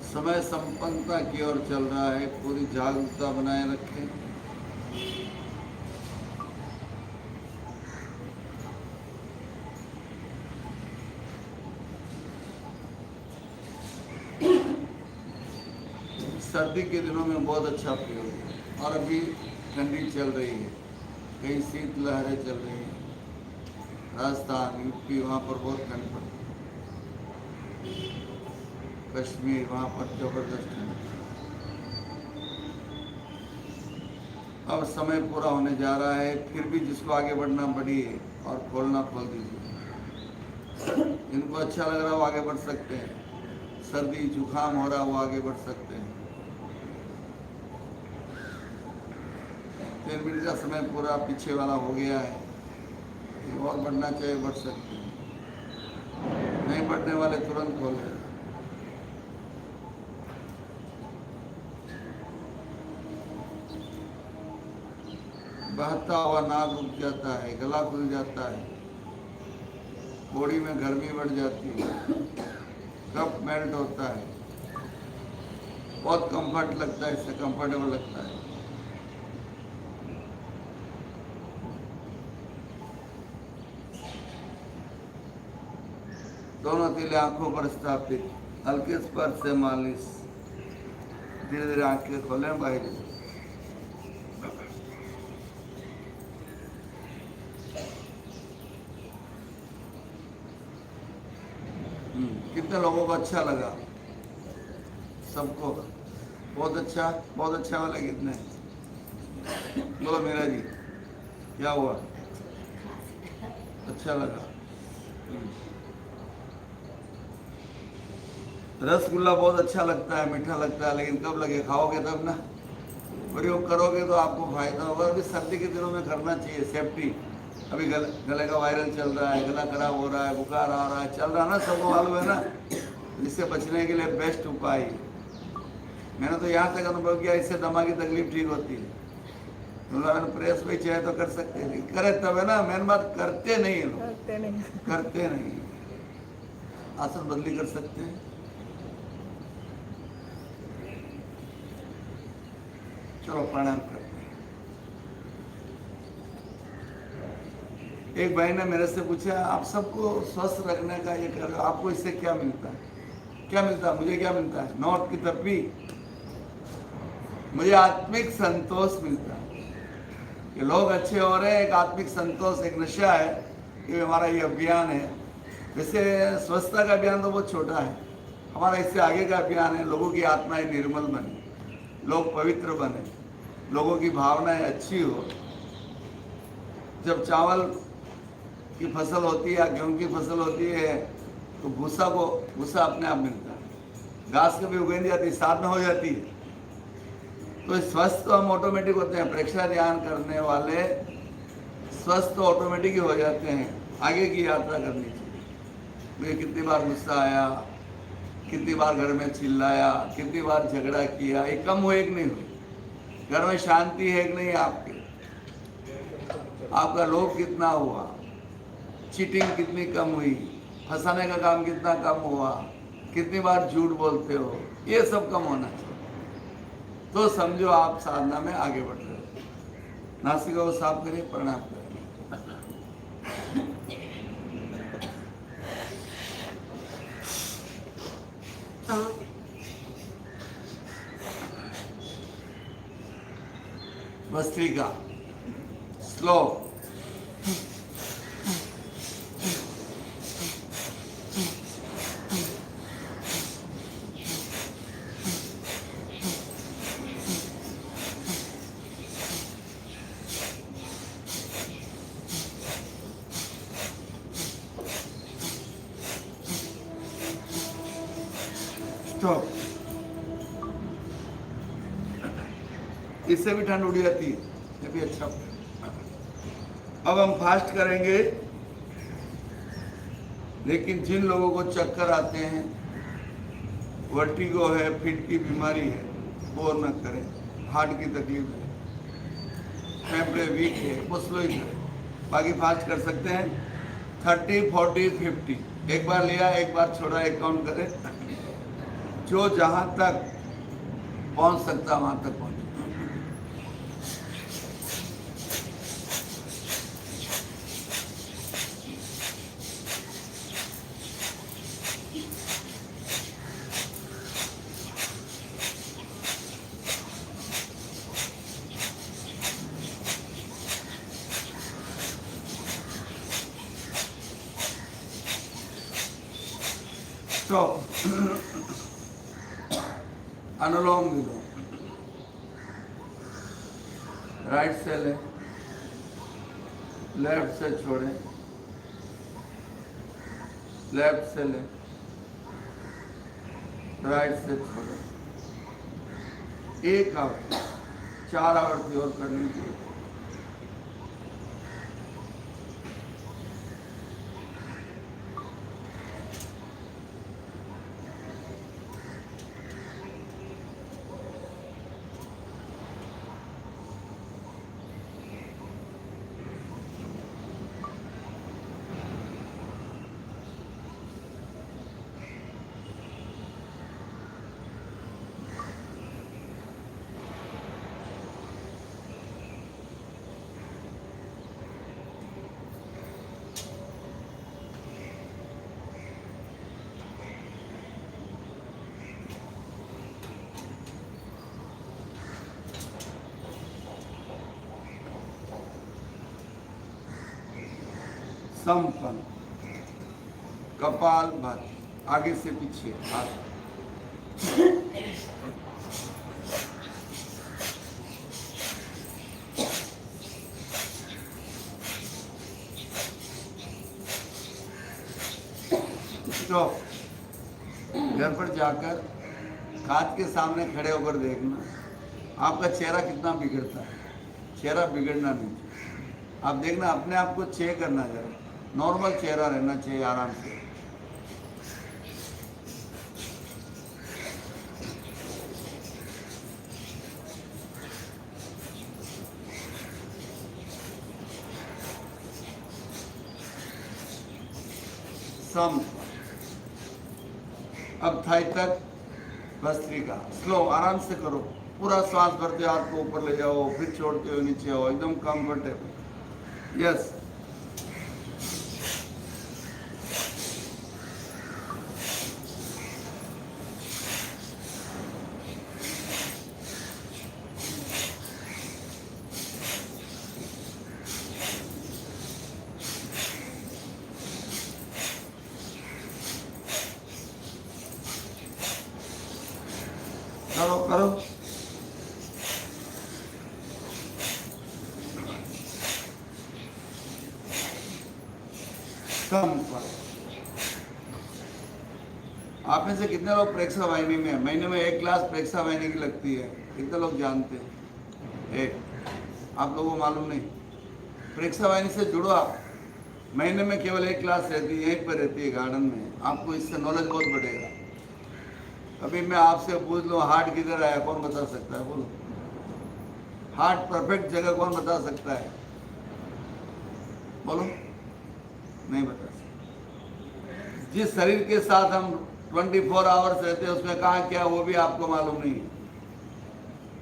समय संपन्नता की ओर चल रहा है। पूरी जागरूकता बनाए रखें। सर्दी के दिनों में बहुत अच्छा प्रयोग है। और अभी ठंडी चल रही है, कई शीत लहरें चल रही हैं। राजस्थान, यूपी, वहाँ पर बहुत ठंड पड़ती है। कश्मीर, वहाँ पर जबरदस्त है। अब समय पूरा होने जा रहा है, फिर भी जिसको आगे बढ़ना बढ़िए और खोलना खोल दीजिए। जिनको अच्छा लग रहा है वो आगे बढ़ सकते हैं। सर्दी जुकाम हो रहा वो आगे बढ़ सकते हैं। 3 मिनट का समय पूरा पीछे वाला हो गया है। और बढ़ना चाहिए बढ़ सकते हैं। नहीं बढ़ने वाले तुरंत खोलें। बहता हुआ नाक रुक जाता है, गला खुल जाता है, बॉडी में गर्मी बढ़ जाती है, कफ मेल्ट होता है, बहुत कंफर्ट लगता है, इससे कंफर्टेबल लगता है। दोनों तिले आंखों पर स्थापित, हल्के स्पर्श से मालिश। धीरे धीरे आंखें खोलें बाहर। कितने लोगों को अच्छा लगा? सबको बहुत अच्छा वाले कितने? बोलो मेरा जी, क्या हुआ? अच्छा लगा। रसगुल्ला बहुत अच्छा लगता है, मीठा लगता है, लेकिन कब लगे, खाओगे तब ना। प्रयोग करोगे तो आपको फायदा होगा। अभी सर्दी के दिनों में करना चाहिए, सेफ्टी। अभी गले का वायरल चल रहा है, गला खराब हो रहा है, बुखार आ रहा है, चल रहा है ना, सबको मालूम है ना। इससे बचने के लिए बेस्ट उपाय है। मैंने तो यहाँ तक अनुभव किया, इससे दमा की तकलीफ ठीक होती है। अगर प्रेस पे चाहे तो कर सकते हैं, करे तब है ना। मेन बात करते नहीं है लोग, करते नहीं। आसन बदली कर सकते हैं। चलो प्रणाम करते हैं। एक भाई ने मेरे से पूछा, आप सबको स्वस्थ रखने का ये कर रहे हो, आपको इससे क्या मिलता है? क्या मिलता है? मुझे क्या मिलता है? नोट की तपी। मुझे आत्मिक संतोष मिलता है कि लोग अच्छे हो रहे हैं। एक आत्मिक संतोष, एक नशा है। ये हमारा ये अभियान है। वैसे स्वच्छता का अभियान तो बहुत छोटा है, हमारा इससे आगे का अभियान है। लोगों की आत्माएं निर्मल बने, लोग पवित्र बने, लोगों की भावनाएं अच्छी हो। जब चावल की फसल होती है या गेहूं की फसल होती है तो भूसा अपने आप मिलता है। घास कभी उग नहीं जाती, साथ में हो जाती है। तो स्वस्थ तो हम ऑटोमेटिक होते हैं। प्रेक्षा ध्यान करने वाले स्वस्थ तो ऑटोमेटिक ही हो जाते हैं। आगे की यात्रा करनी चाहिए। मुझे कितनी बार गुस्सा आया, कितनी बार घर में चिल्लाया, कितनी बार झगड़ा किया, ये कम हुए कि नहीं हुए? घर में शांति है कि नहीं? आपका लोभ कितना हुआ? चीटिंग कितनी कम हुई? फंसाने का काम कितना कम हुआ? कितनी बार झूठ बोलते हो? ये सब कम होना चाहिए। तो समझो आप साधना में आगे बढ़ रहे हो। नासिका को साफ करिए, प्रणाम करें। भस्त्रिका स्लो। स्टॉप। इससे भी ठंड उड़ जाती है, ये भी अच्छा। अब हम फास्ट करेंगे, लेकिन जिन लोगों को चक्कर आते हैं, वर्टिगो है, फिट की बीमारी है, वो न करें। हार्ट की तकलीफ है, फेफड़े वीक है, वो स्लो ही करें। बाकी फास्ट कर सकते हैं 30, 40, 50। एक बार लिया, एक बार छोड़ा, एक काउंट करें। जो जहां तक पहुंच सकता वहां तक पहुंचे। तो अनुलोम विलोम, राइट से ले, लेफ्ट से छोड़ें, लेफ्ट से ले, राइट से छोड़ें। एक आवृत्ति, 4 आवृत्ति और करनी चाहिए। संपन्न, कपाल भाती, आगे से पीछे हाथ। Switch off. घर पर जाकर कांच के सामने खड़े होकर देखना आपका चेहरा कितना बिगड़ता है। चेहरा बिगड़ना नहीं चाहिए। आप देखना अपने आप को चेक करना जरा, नॉर्मल चेहरा रहना चाहिए आराम से। सम, अब थाई तक भस्त्रिका, स्लो आराम से करो। पूरा सांस भरते हाथ को ऊपर ले जाओ, फिर छोड़ते हुए नीचे आओ, एकदम कंफर्टेबल। यस, करो करो। कम पर आप में से कितने लोग प्रेक्षा वाहिनी में है? महीने में 1 क्लास प्रेक्षा वाहिनी की लगती है, कितने लोग जानते हैं? एक, आप लोगों को मालूम नहीं। प्रेक्षा वाहिनी से जुड़ो आप। महीने में केवल 1 क्लास रहती है, यहीं पर रहती है गार्डन में। आपको इससे नॉलेज बहुत बढ़ेगा। अभी मैं आपसे पूछ लूँ हार्ट किधर आया, कौन बता सकता है? बोलो, हार्ट परफेक्ट जगह कौन बता सकता है? बोलो, नहीं बता सकता। जिस शरीर के साथ हम 24 आवर्स रहते हैं उसमें कहाँ क्या वो भी आपको मालूम नहीं है।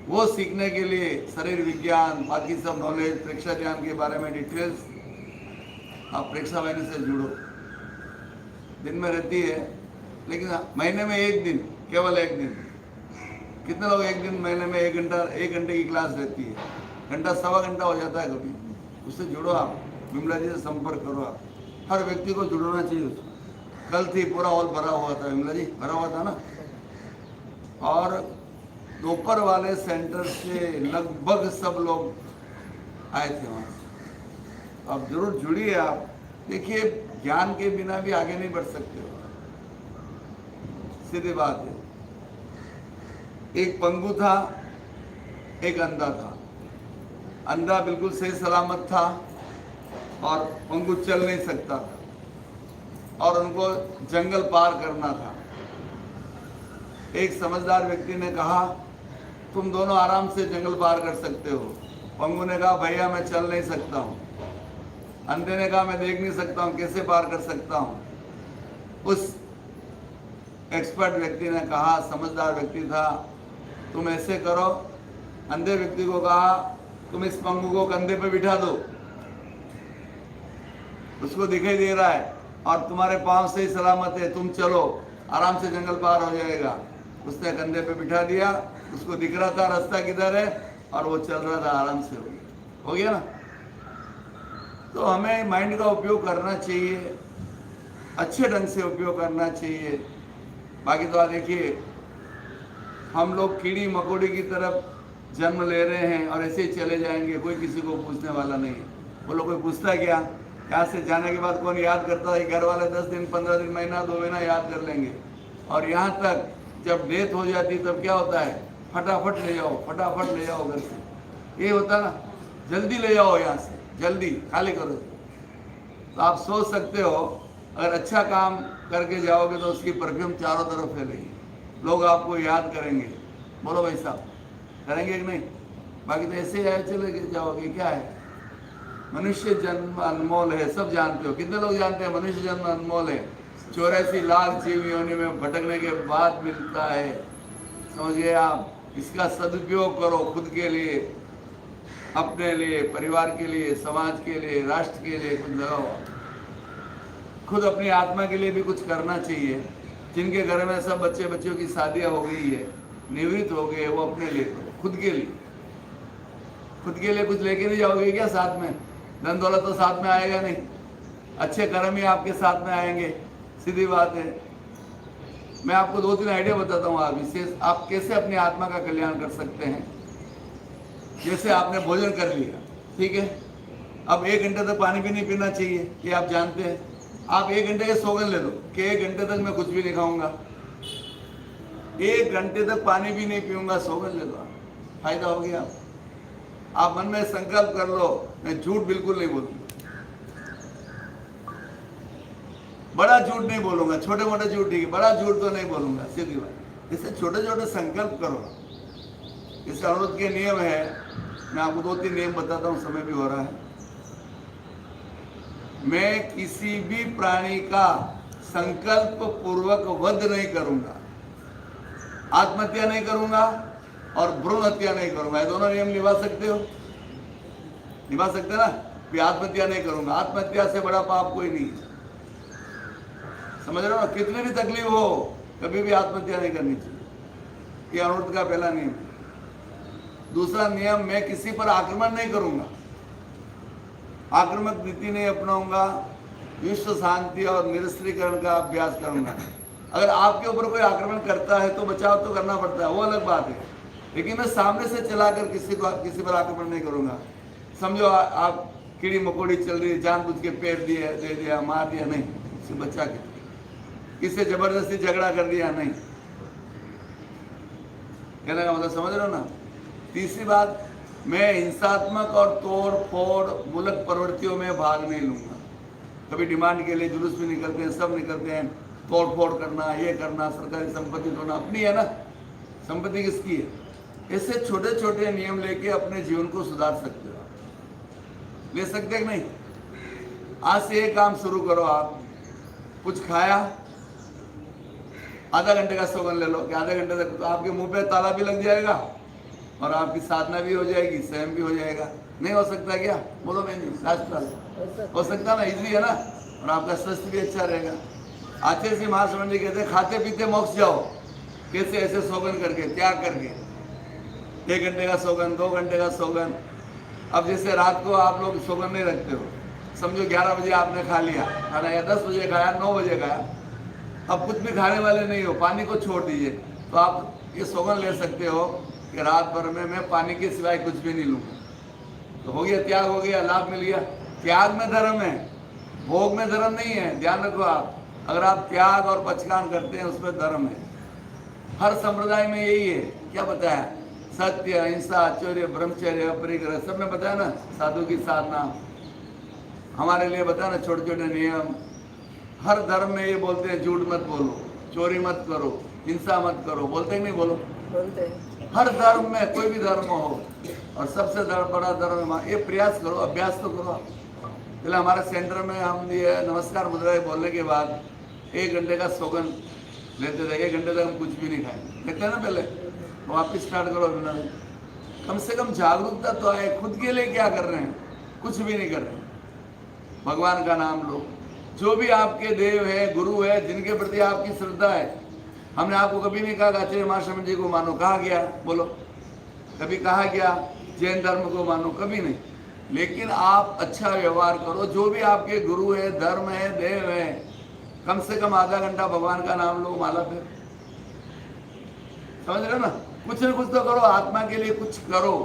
वो सीखने के लिए शरीर विज्ञान, बाकी सब नॉलेज, प्रेक्षा ज्ञान के बारे में डिटेल्स आप प्रेक्षा वाहिनी से जुड़ो। दिन में रहती है, लेकिन महीने में 1 दिन, केवल 1 दिन। कितने लोग 1 दिन महीने में 1 घंटे की क्लास रहती है, घंटा सवा घंटा हो जाता है कभी। उससे जुड़ो आप, विमला जी से संपर्क करो आप। हर व्यक्ति को जुड़ना चाहिए उसको। कल थी पूरा हॉल भरा हुआ था, विमला जी भरा हुआ था ना। और दोपहर वाले सेंटर से लगभग सब लोग आए थे वहाँ से। अब जरूर जुड़िए आप। देखिए, ज्ञान के बिना भी आगे नहीं बढ़ सकते हो, सीधी बात है। एक पंगु था, एक अंधा था। अंधा बिल्कुल सही सलामत था और पंगु चल नहीं सकता था, और उनको जंगल पार करना था। एक समझदार व्यक्ति ने कहा, तुम दोनों आराम से जंगल पार कर सकते हो। पंगु ने कहा, भैया मैं चल नहीं सकता हूँ। अंधे ने कहा, मैं देख नहीं सकता हूँ, कैसे पार कर सकता हूँ? उस एक्सपर्ट व्यक्ति ने कहा, समझदार व्यक्ति था, तुम ऐसे करो। अंधे व्यक्ति को कहा, तुम इस पंगु को कंधे पे बिठा दो, उसको दिखाई दे रहा है और तुम्हारे पांव से ही सलामत है, तुम चलो, आराम से जंगल पार हो जाएगा। उसने कंधे पे बिठा दिया, उसको दिख रहा था रास्ता किधर है, और वो चल रहा था, आराम से हो गया ना। तो हमें माइंड का उपयोग करना चाहिए, अच्छे ढंग से उपयोग करना चाहिए। बाकी तो देखिए, हम लोग कीड़ी मकोड़ी की तरफ जन्म ले रहे हैं और ऐसे ही चले जाएंगे, कोई किसी को पूछने वाला नहीं है। बोलो, कोई पूछता क्या? यहाँ से जाने के बाद कौन याद करता है? घर वाले 10 दिन, 15 दिन, महीना, 2 महीना याद कर लेंगे। और यहाँ तक जब डेथ हो जाती तब क्या होता है? फटाफट ले जाओ, फटाफट ले जाओ घर से। ये होता ना, जल्दी ले जाओ यहाँ से, जल्दी खाली करो। तो आप सोच सकते हो, अगर अच्छा काम करके जाओगे तो उसकी परफ्यूम चारों तरफ फैलेगी, लोग आपको याद करेंगे। बोलो भाई साहब, करेंगे कि नहीं? बाकी तो ऐसे ही चले जाओगे, क्या है? मनुष्य जन्म अनमोल है, सब जानते हो। कितने लोग जानते हैं मनुष्य जन्म अनमोल है? 84 लाख जीव योनि में भटकने के बाद मिलता है, समझ गए आप? इसका सदुपयोग करो, खुद के लिए, अपने लिए, परिवार के लिए, समाज के लिए, राष्ट्र के लिए कुछ लगाओ। खुद अपनी आत्मा के लिए भी कुछ करना चाहिए। जिनके घर में सब बच्चे बच्चियों की शादियां हो गई है, निवृत्त हो गए, वो अपने लिए करो, खुद के लिए। खुद के लिए कुछ लेके नहीं जाओगे क्या साथ में? धन दौलत तो साथ में आएगा नहीं, अच्छे कर्म ही आपके साथ में आएंगे, सीधी बात है। मैं आपको 2-3 आइडिया बताता हूँ आप विशेष, आप कैसे अपनी आत्मा का कल्याण कर सकते हैं। जैसे आपने भोजन कर लिया, ठीक है, अब 1 घंटे तक पानी भी नहीं पीना चाहिए, ये आप जानते हैं। आप 1 घंटे के सौगन ले लो कि 1 घंटे तक मैं कुछ भी नहीं खाऊंगा, 1 घंटे तक पानी भी नहीं पीऊंगा, सौगन ले लो, फायदा हो गया। आप मन में संकल्प कर लो, मैं झूठ बिल्कुल नहीं बोलूंगा, बड़ा झूठ नहीं बोलूंगा, छोटे मोटे झूठ ठीक है, बड़ा झूठ तो नहीं बोलूंगा, सीधी बात। इससे छोटे छोटे संकल्प करो। इस अनुरोध के नियम है, मैं आपको 2-3 नियम बताता हूँ, समय भी हो रहा है। मैं किसी भी प्राणी का संकल्प पूर्वक वध नहीं करूंगा, आत्महत्या नहीं करूंगा और भ्रूण हत्या नहीं करूंगा। ये दोनों नियम निभा सकते हो? निभा सकते ना? कि आत्महत्या नहीं करूंगा, आत्महत्या से बड़ा पाप कोई नहीं है, समझ रहे हो? कितनी भी तकलीफ हो, कभी भी आत्महत्या नहीं करनी चाहिए। ये अनुरोध का पहला नियम। दूसरा नियम, मैं किसी पर आक्रमण नहीं करूंगा, आक्रामक नीति नहीं अपनाऊंगा, विश्व शांति और निरस्त्रीकरण का अभ्यास करूंगा। अगर आपके ऊपर कोई आक्रमण करता है तो बचाव तो करना पड़ता है, वो अलग बात है, लेकिन मैं सामने से चलाकर किसी पर आक्रमण नहीं करूंगा। समझो आप कीड़ी मकोड़ी चल रही है, जानबूझ के पेड़ दिए, दे दिया, मार दिया, नहीं, इसे बचा के, किससे जबरदस्ती झगड़ा कर दिया, नहीं। कहने का मतलब समझ रहे हो ना? तीसरी बात, मैं हिंसात्मक और तोड़ फोड़ मूलक प्रवृत्तियों में भाग नहीं लूंगा। कभी डिमांड के लिए जुलूस भी निकलते हैं, सब निकलते हैं, तोड़ फोड़ करना, ये करना, सरकारी संपत्ति तोड़ना, अपनी है ना संपत्ति, किसकी है? ऐसे छोटे छोटे नियम लेके अपने जीवन को सुधार सकते हो, ले सकते हैं कि नहीं? आज से एक काम शुरू करो, आप कुछ खाया, आधा घंटे का सौगन ले लो कि आधे घंटे तक तो आपके मुंह पे ताला भी लग जाएगा और आपकी साधना भी हो जाएगी, स्वयं भी हो जाएगा। नहीं हो सकता क्या? बोलो मैं नहीं, शास्त्र हो सकता ना, इजी है ना, और आपका स्वास्थ्य भी अच्छा रहेगा। आचार्य श्री महासमंद जी कहते हैं, खाते पीते मोक्ष जाओ। कैसे? ऐसे सौगन करके, त्याग करके, 1 घंटे का सौगन, 2 घंटे का सौगन। अब जैसे रात को आप लोग सौगन नहीं रखते हो, समझो 11 बजे आपने खा लिया खाना, या 10 बजे खाया, 9 बजे खाया, अब कुछ भी खाने वाले नहीं हो, पानी को छोड़ दीजिए, तो आप ये सौगन ले सकते हो कि रात भर में मैं पानी के सिवाय कुछ भी नहीं लूँगा। तो हो गया, त्याग हो गया, लाभ मिल गया। त्याग में धर्म है, भोग में धर्म नहीं है, ध्यान रखो आप। अगर आप त्याग और पचकान करते हैं, उसमें धर्म है। हर संप्रदाय में यही है। क्या बताया? सत्य, अहिंसा, आचर्य, ब्रह्मचर्य, अपरिग्रह, सब में बताया ना। साधु की साधना हमारे लिए बताया ना, छोटे छोटे नियम। हर धर्म में ये बोलते हैं, झूठ मत बोलो, चोरी मत करो, हिंसा मत करो, बोलते हैं नहीं? बोलो, बोलते हैं। हर धर्म में, कोई भी धर्म हो, और सबसे बड़ा धर्म है। ये प्रयास करो, अभ्यास तो करो। पहले हमारे सेंटर में हम ये नमस्कार मुद्रा बोलने के बाद 1 घंटे का सौगन लेते थे। 1 घंटे तक हम कुछ भी नहीं खाए, लेते हैं ना पहले। वापिस स्टार्ट करो, कम से कम जागरूकता तो आए। खुद के लिए क्या कर रहे हैं? कुछ भी नहीं कर रहे हैं। भगवान का नाम लो। जो भी आपके देव है, गुरु है, जिनके प्रति आपकी श्रद्धा है, हमने आपको कभी नहीं कहा आचार्य महाशय जी को मानो, कहा गया? बोलो, कभी कहा गया जैन धर्म को मानो? कभी नहीं। लेकिन आप अच्छा व्यवहार करो। जो भी आपके गुरु है, धर्म है, देव है, कम से कम आधा घंटा भगवान का नाम लो, माला पे। समझ रहे हो ना? कुछ न कुछ तो करो, आत्मा के लिए कुछ करो।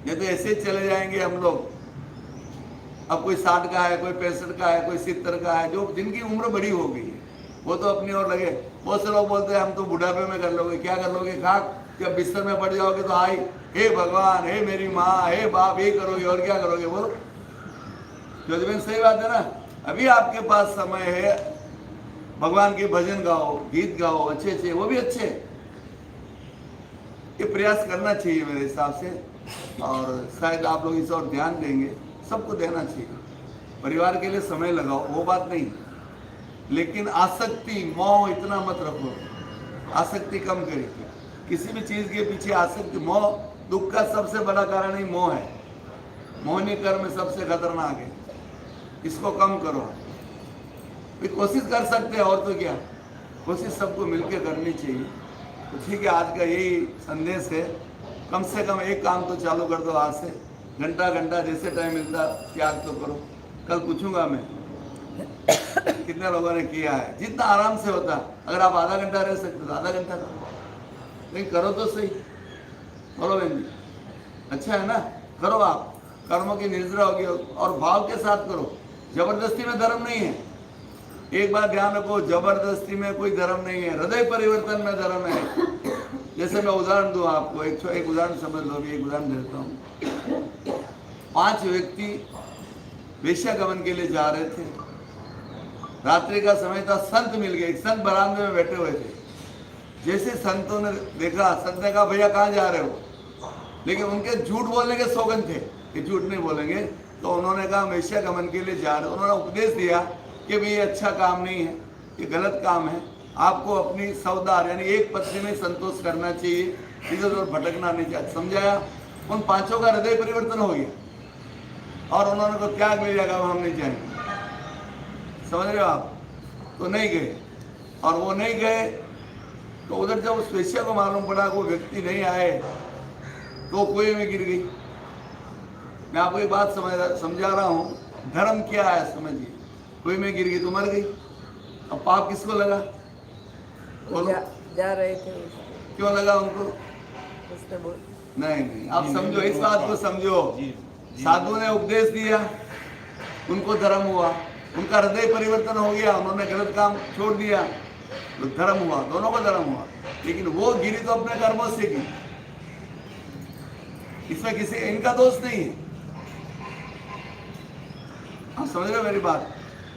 नहीं तो ऐसे चले जाएंगे हम लोग। अब कोई 60 का है, कोई 65 का है, कोई 70 का है, जो जिनकी उम्र बड़ी हो गई है, वो तो अपनी ओर लगे। बहुत से लोग बोलते हैं हम तो बुढ़ापे में कर लोगे। क्या कर लोगे? खाक, जब बिस्तर में पड़ जाओगे तो आई, हे भगवान, हे मेरी माँ, हे बाप, ये करोगे, और क्या करोगे? बोलो, जो सही बात है ना। अभी आपके पास समय है, भगवान के भजन गाओ, गीत गाओ, अच्छे अच्छे, वो भी अच्छे। ये प्रयास करना चाहिए मेरे हिसाब से, और शायद आप लोग इस और ध्यान देंगे। सबको देना चाहिए, परिवार के लिए समय लगाओ, वो बात नहीं, लेकिन आसक्ति, मोह इतना मत रखो। आसक्ति कम करिए। किसी भी चीज के पीछे आसक्ति, मोह दुख का सबसे बड़ा कारण ही मोह है। मोहनी कर्म सबसे खतरनाक है, इसको कम करो। भी कोशिश कर सकते हैं, और तो क्या, कोशिश सबको मिलकर करनी चाहिए। तो ठीक है, आज का यही संदेश है। कम से कम एक काम तो चालू कर दो आज से, घंटा घंटा जैसे टाइम मिलता त्याग तो करो। कल पूछूंगा मैं कितने लोगों ने किया है, जितना आराम से होता। अगर आप आधा घंटा रह सकते तो आधा घंटा करो, लेकिन करो तो सही। बोलो बहन जी, अच्छा है ना? करो, आप कर्मों की निर्जरा होगी और भाव के साथ करो। जबरदस्ती में धर्म नहीं है। एक बात ध्यान रखो, जबरदस्ती में कोई धर्म नहीं है, हृदय परिवर्तन में धर्म है। जैसे मैं उदाहरण दूं आपको, एक उदाहरण समझ लो, अभी एक उदाहरण देता हूँ। 5 व्यक्ति वेश्यागमन के लिए जा रहे थे, रात्रि का समय था, संत मिल गए, एक संत बरामदे में बैठे हुए थे। जैसे संतों ने देखा, संत ने कहा भैया कहाँ जा रहे हो, लेकिन उनके झूठ बोलने के सौगंध थे कि झूठ नहीं बोलेंगे, तो उन्होंने कहा वेश्यागमन के लिए जा रहे हो। उन्होंने उपदेश दिया कि भाई ये अच्छा काम नहीं है, ये गलत काम है, आपको अपनी सौदार यानी एक पत्नी में संतोष करना चाहिए, इधर उधर भटकना नहीं चाहिए। समझाया, उन 5 का हृदय परिवर्तन हो गया और उन्होंने तो त्याग मिल जाएगा, हम नहीं जाएंगे। समझ रहे हो आप? तो नहीं गए, और वो नहीं गए तो उधर जब उस वेश्या को मालूम पड़ा वो व्यक्ति नहीं आए तो कुएं में गिर गई। मैं आपको एक बात समझा रहा हूँ, धर्म क्या है समझिए। कुएं में गिर गई तो मर गई, अब पाप किसको लगा? बोलो। जा रहे थे, क्यों लगा उनको? उसने बोल नहीं, आप समझो, इस बात को समझो। साधु ने उपदेश दिया, उनको धर्म हुआ, उनका हृदय परिवर्तन हो गया, उन्होंने गलत काम छोड़ दिया तो धर्म हुआ, दोनों को धर्म हुआ। लेकिन वो गिरी तो अपने कर्मों से की, इसमें किसी इनका दोष नहीं है। आप समझ रहे हो मेरी बात?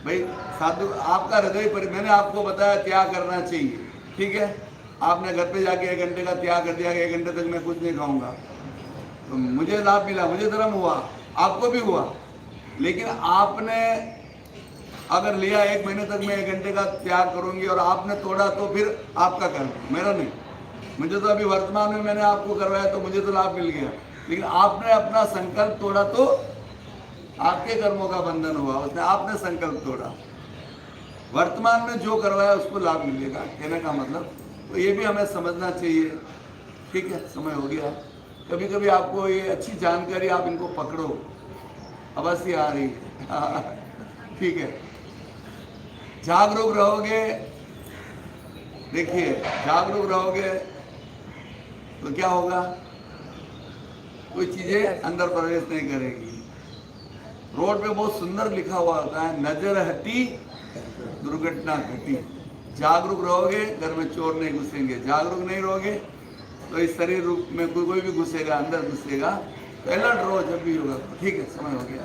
भाई साधु आपका हृदय मैंने आपको बताया त्याग करना चाहिए, ठीक है? आपने घर पे जाके 1 घंटे का त्याग कर दिया कि 1 घंटे तक मैं कुछ नहीं खाऊंगा, तो मुझे लाभ मिला, मुझे धर्म हुआ, आपको भी हुआ। लेकिन आपने अगर लिया 1 महीने तक मैं 1 घंटे का त्याग करूंगी और आपने तोड़ा तो फिर आपका कर्म, मेरा नहीं। मुझे तो अभी वर्तमान में मैंने आपको करवाया तो मुझे तो लाभ मिल गया, लेकिन आपने अपना संकल्प तोड़ा तो आपके कर्मों का बंधन हुआ, उसने आपने संकल्प तोड़ा। वर्तमान में जो करवाया उसको लाभ मिलेगा, कहने का मतलब। तो ये भी हमें समझना चाहिए, ठीक है? समय हो गया। कभी कभी आपको ये अच्छी जानकारी आप इनको पकड़ो, अवश्य आ रही है, ठीक है? जागरूक रहोगे, देखिए जागरूक रहोगे तो क्या होगा? कोई चीजें अंदर प्रवेश नहीं करेगी। रोड पे बहुत सुंदर लिखा हुआ होता है, नजर हटी दुर्घटना घटी। जागरूक रहोगे घर में चोर नहीं घुसेंगे, जागरूक नहीं रहोगे तो इस शरीर रूप में कोई भी घुसेगा, अंदर घुसेगा। तो अलर्ट रहो जब भी होगा, ठीक है? समय हो गया,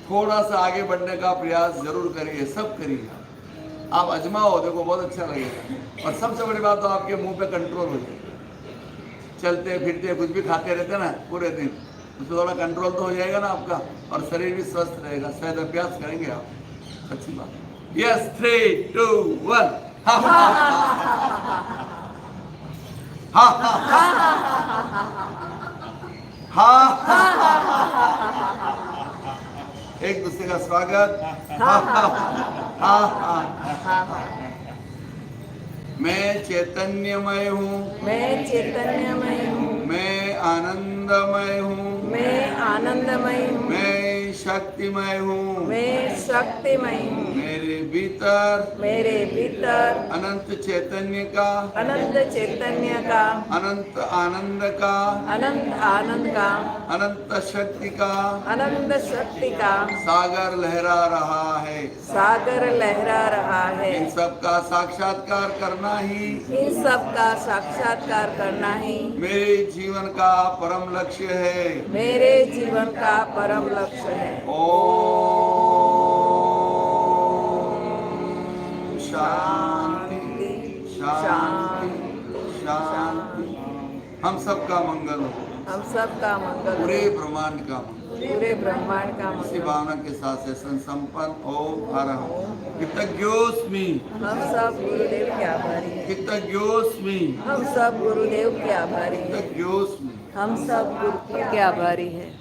थोड़ा सा आगे बढ़ने का प्रयास जरूर करिए, सब करिए। आप अजमाओ, देखो बहुत अच्छा लगेगा। और सबसे बड़ी बात तो आपके मुंह पे कंट्रोल हो जाएगा। चलते फिरते कुछ भी खाते रहते ना पूरे दिन, उसमें थोड़ा कंट्रोल तो हो जाएगा ना आपका, और शरीर भी स्वस्थ रहेगा। शायद अभ्यास करेंगे आप, अच्छी बात। यस, 3, 2, 1। एक दूसरे का स्वागत। मैं चैतन्यमय हूँ, मैं चैतन्यमय हूँ, मैं आनंदमय हूँ, मैं आनंदमय हूँ, मैं शक्तिमय हूँ, मैं शक्तिमय हूँ। मेरे भीतर अनंत चैतन्य का, अनंत चैतन्य का, अनंत आनंद का, अनंत आनंद का, अनंत शक्ति का अनंत शक्ति का सागर लहरा रहा है। सागर लहरा रहा है। इन सब का साक्षात्कार करना ही, इन सब का साक्षात्कार करना ही मेरे जीवन का परम लक्ष्य है। मेरे जीवन का परम लक्ष्य है। ओम शांति शांति शांति। हम सबका मंगल हो, हम सब का मंगल हो, पूरे ब्रह्मांड का मंगल। पूरे ब्रह्मांड का इसी मंगल। भावना के साथ सेशन संपन्न। ओम हरः कृतज्ञोस्मि, हम सब गुरुदेव के आभारी हैं। कृतज्ञोस्मि, हम सब गुरुदेव के आभारी हैं। कृतज्ञोस्मि। हम सब गुरुदेव के आभारी हैं।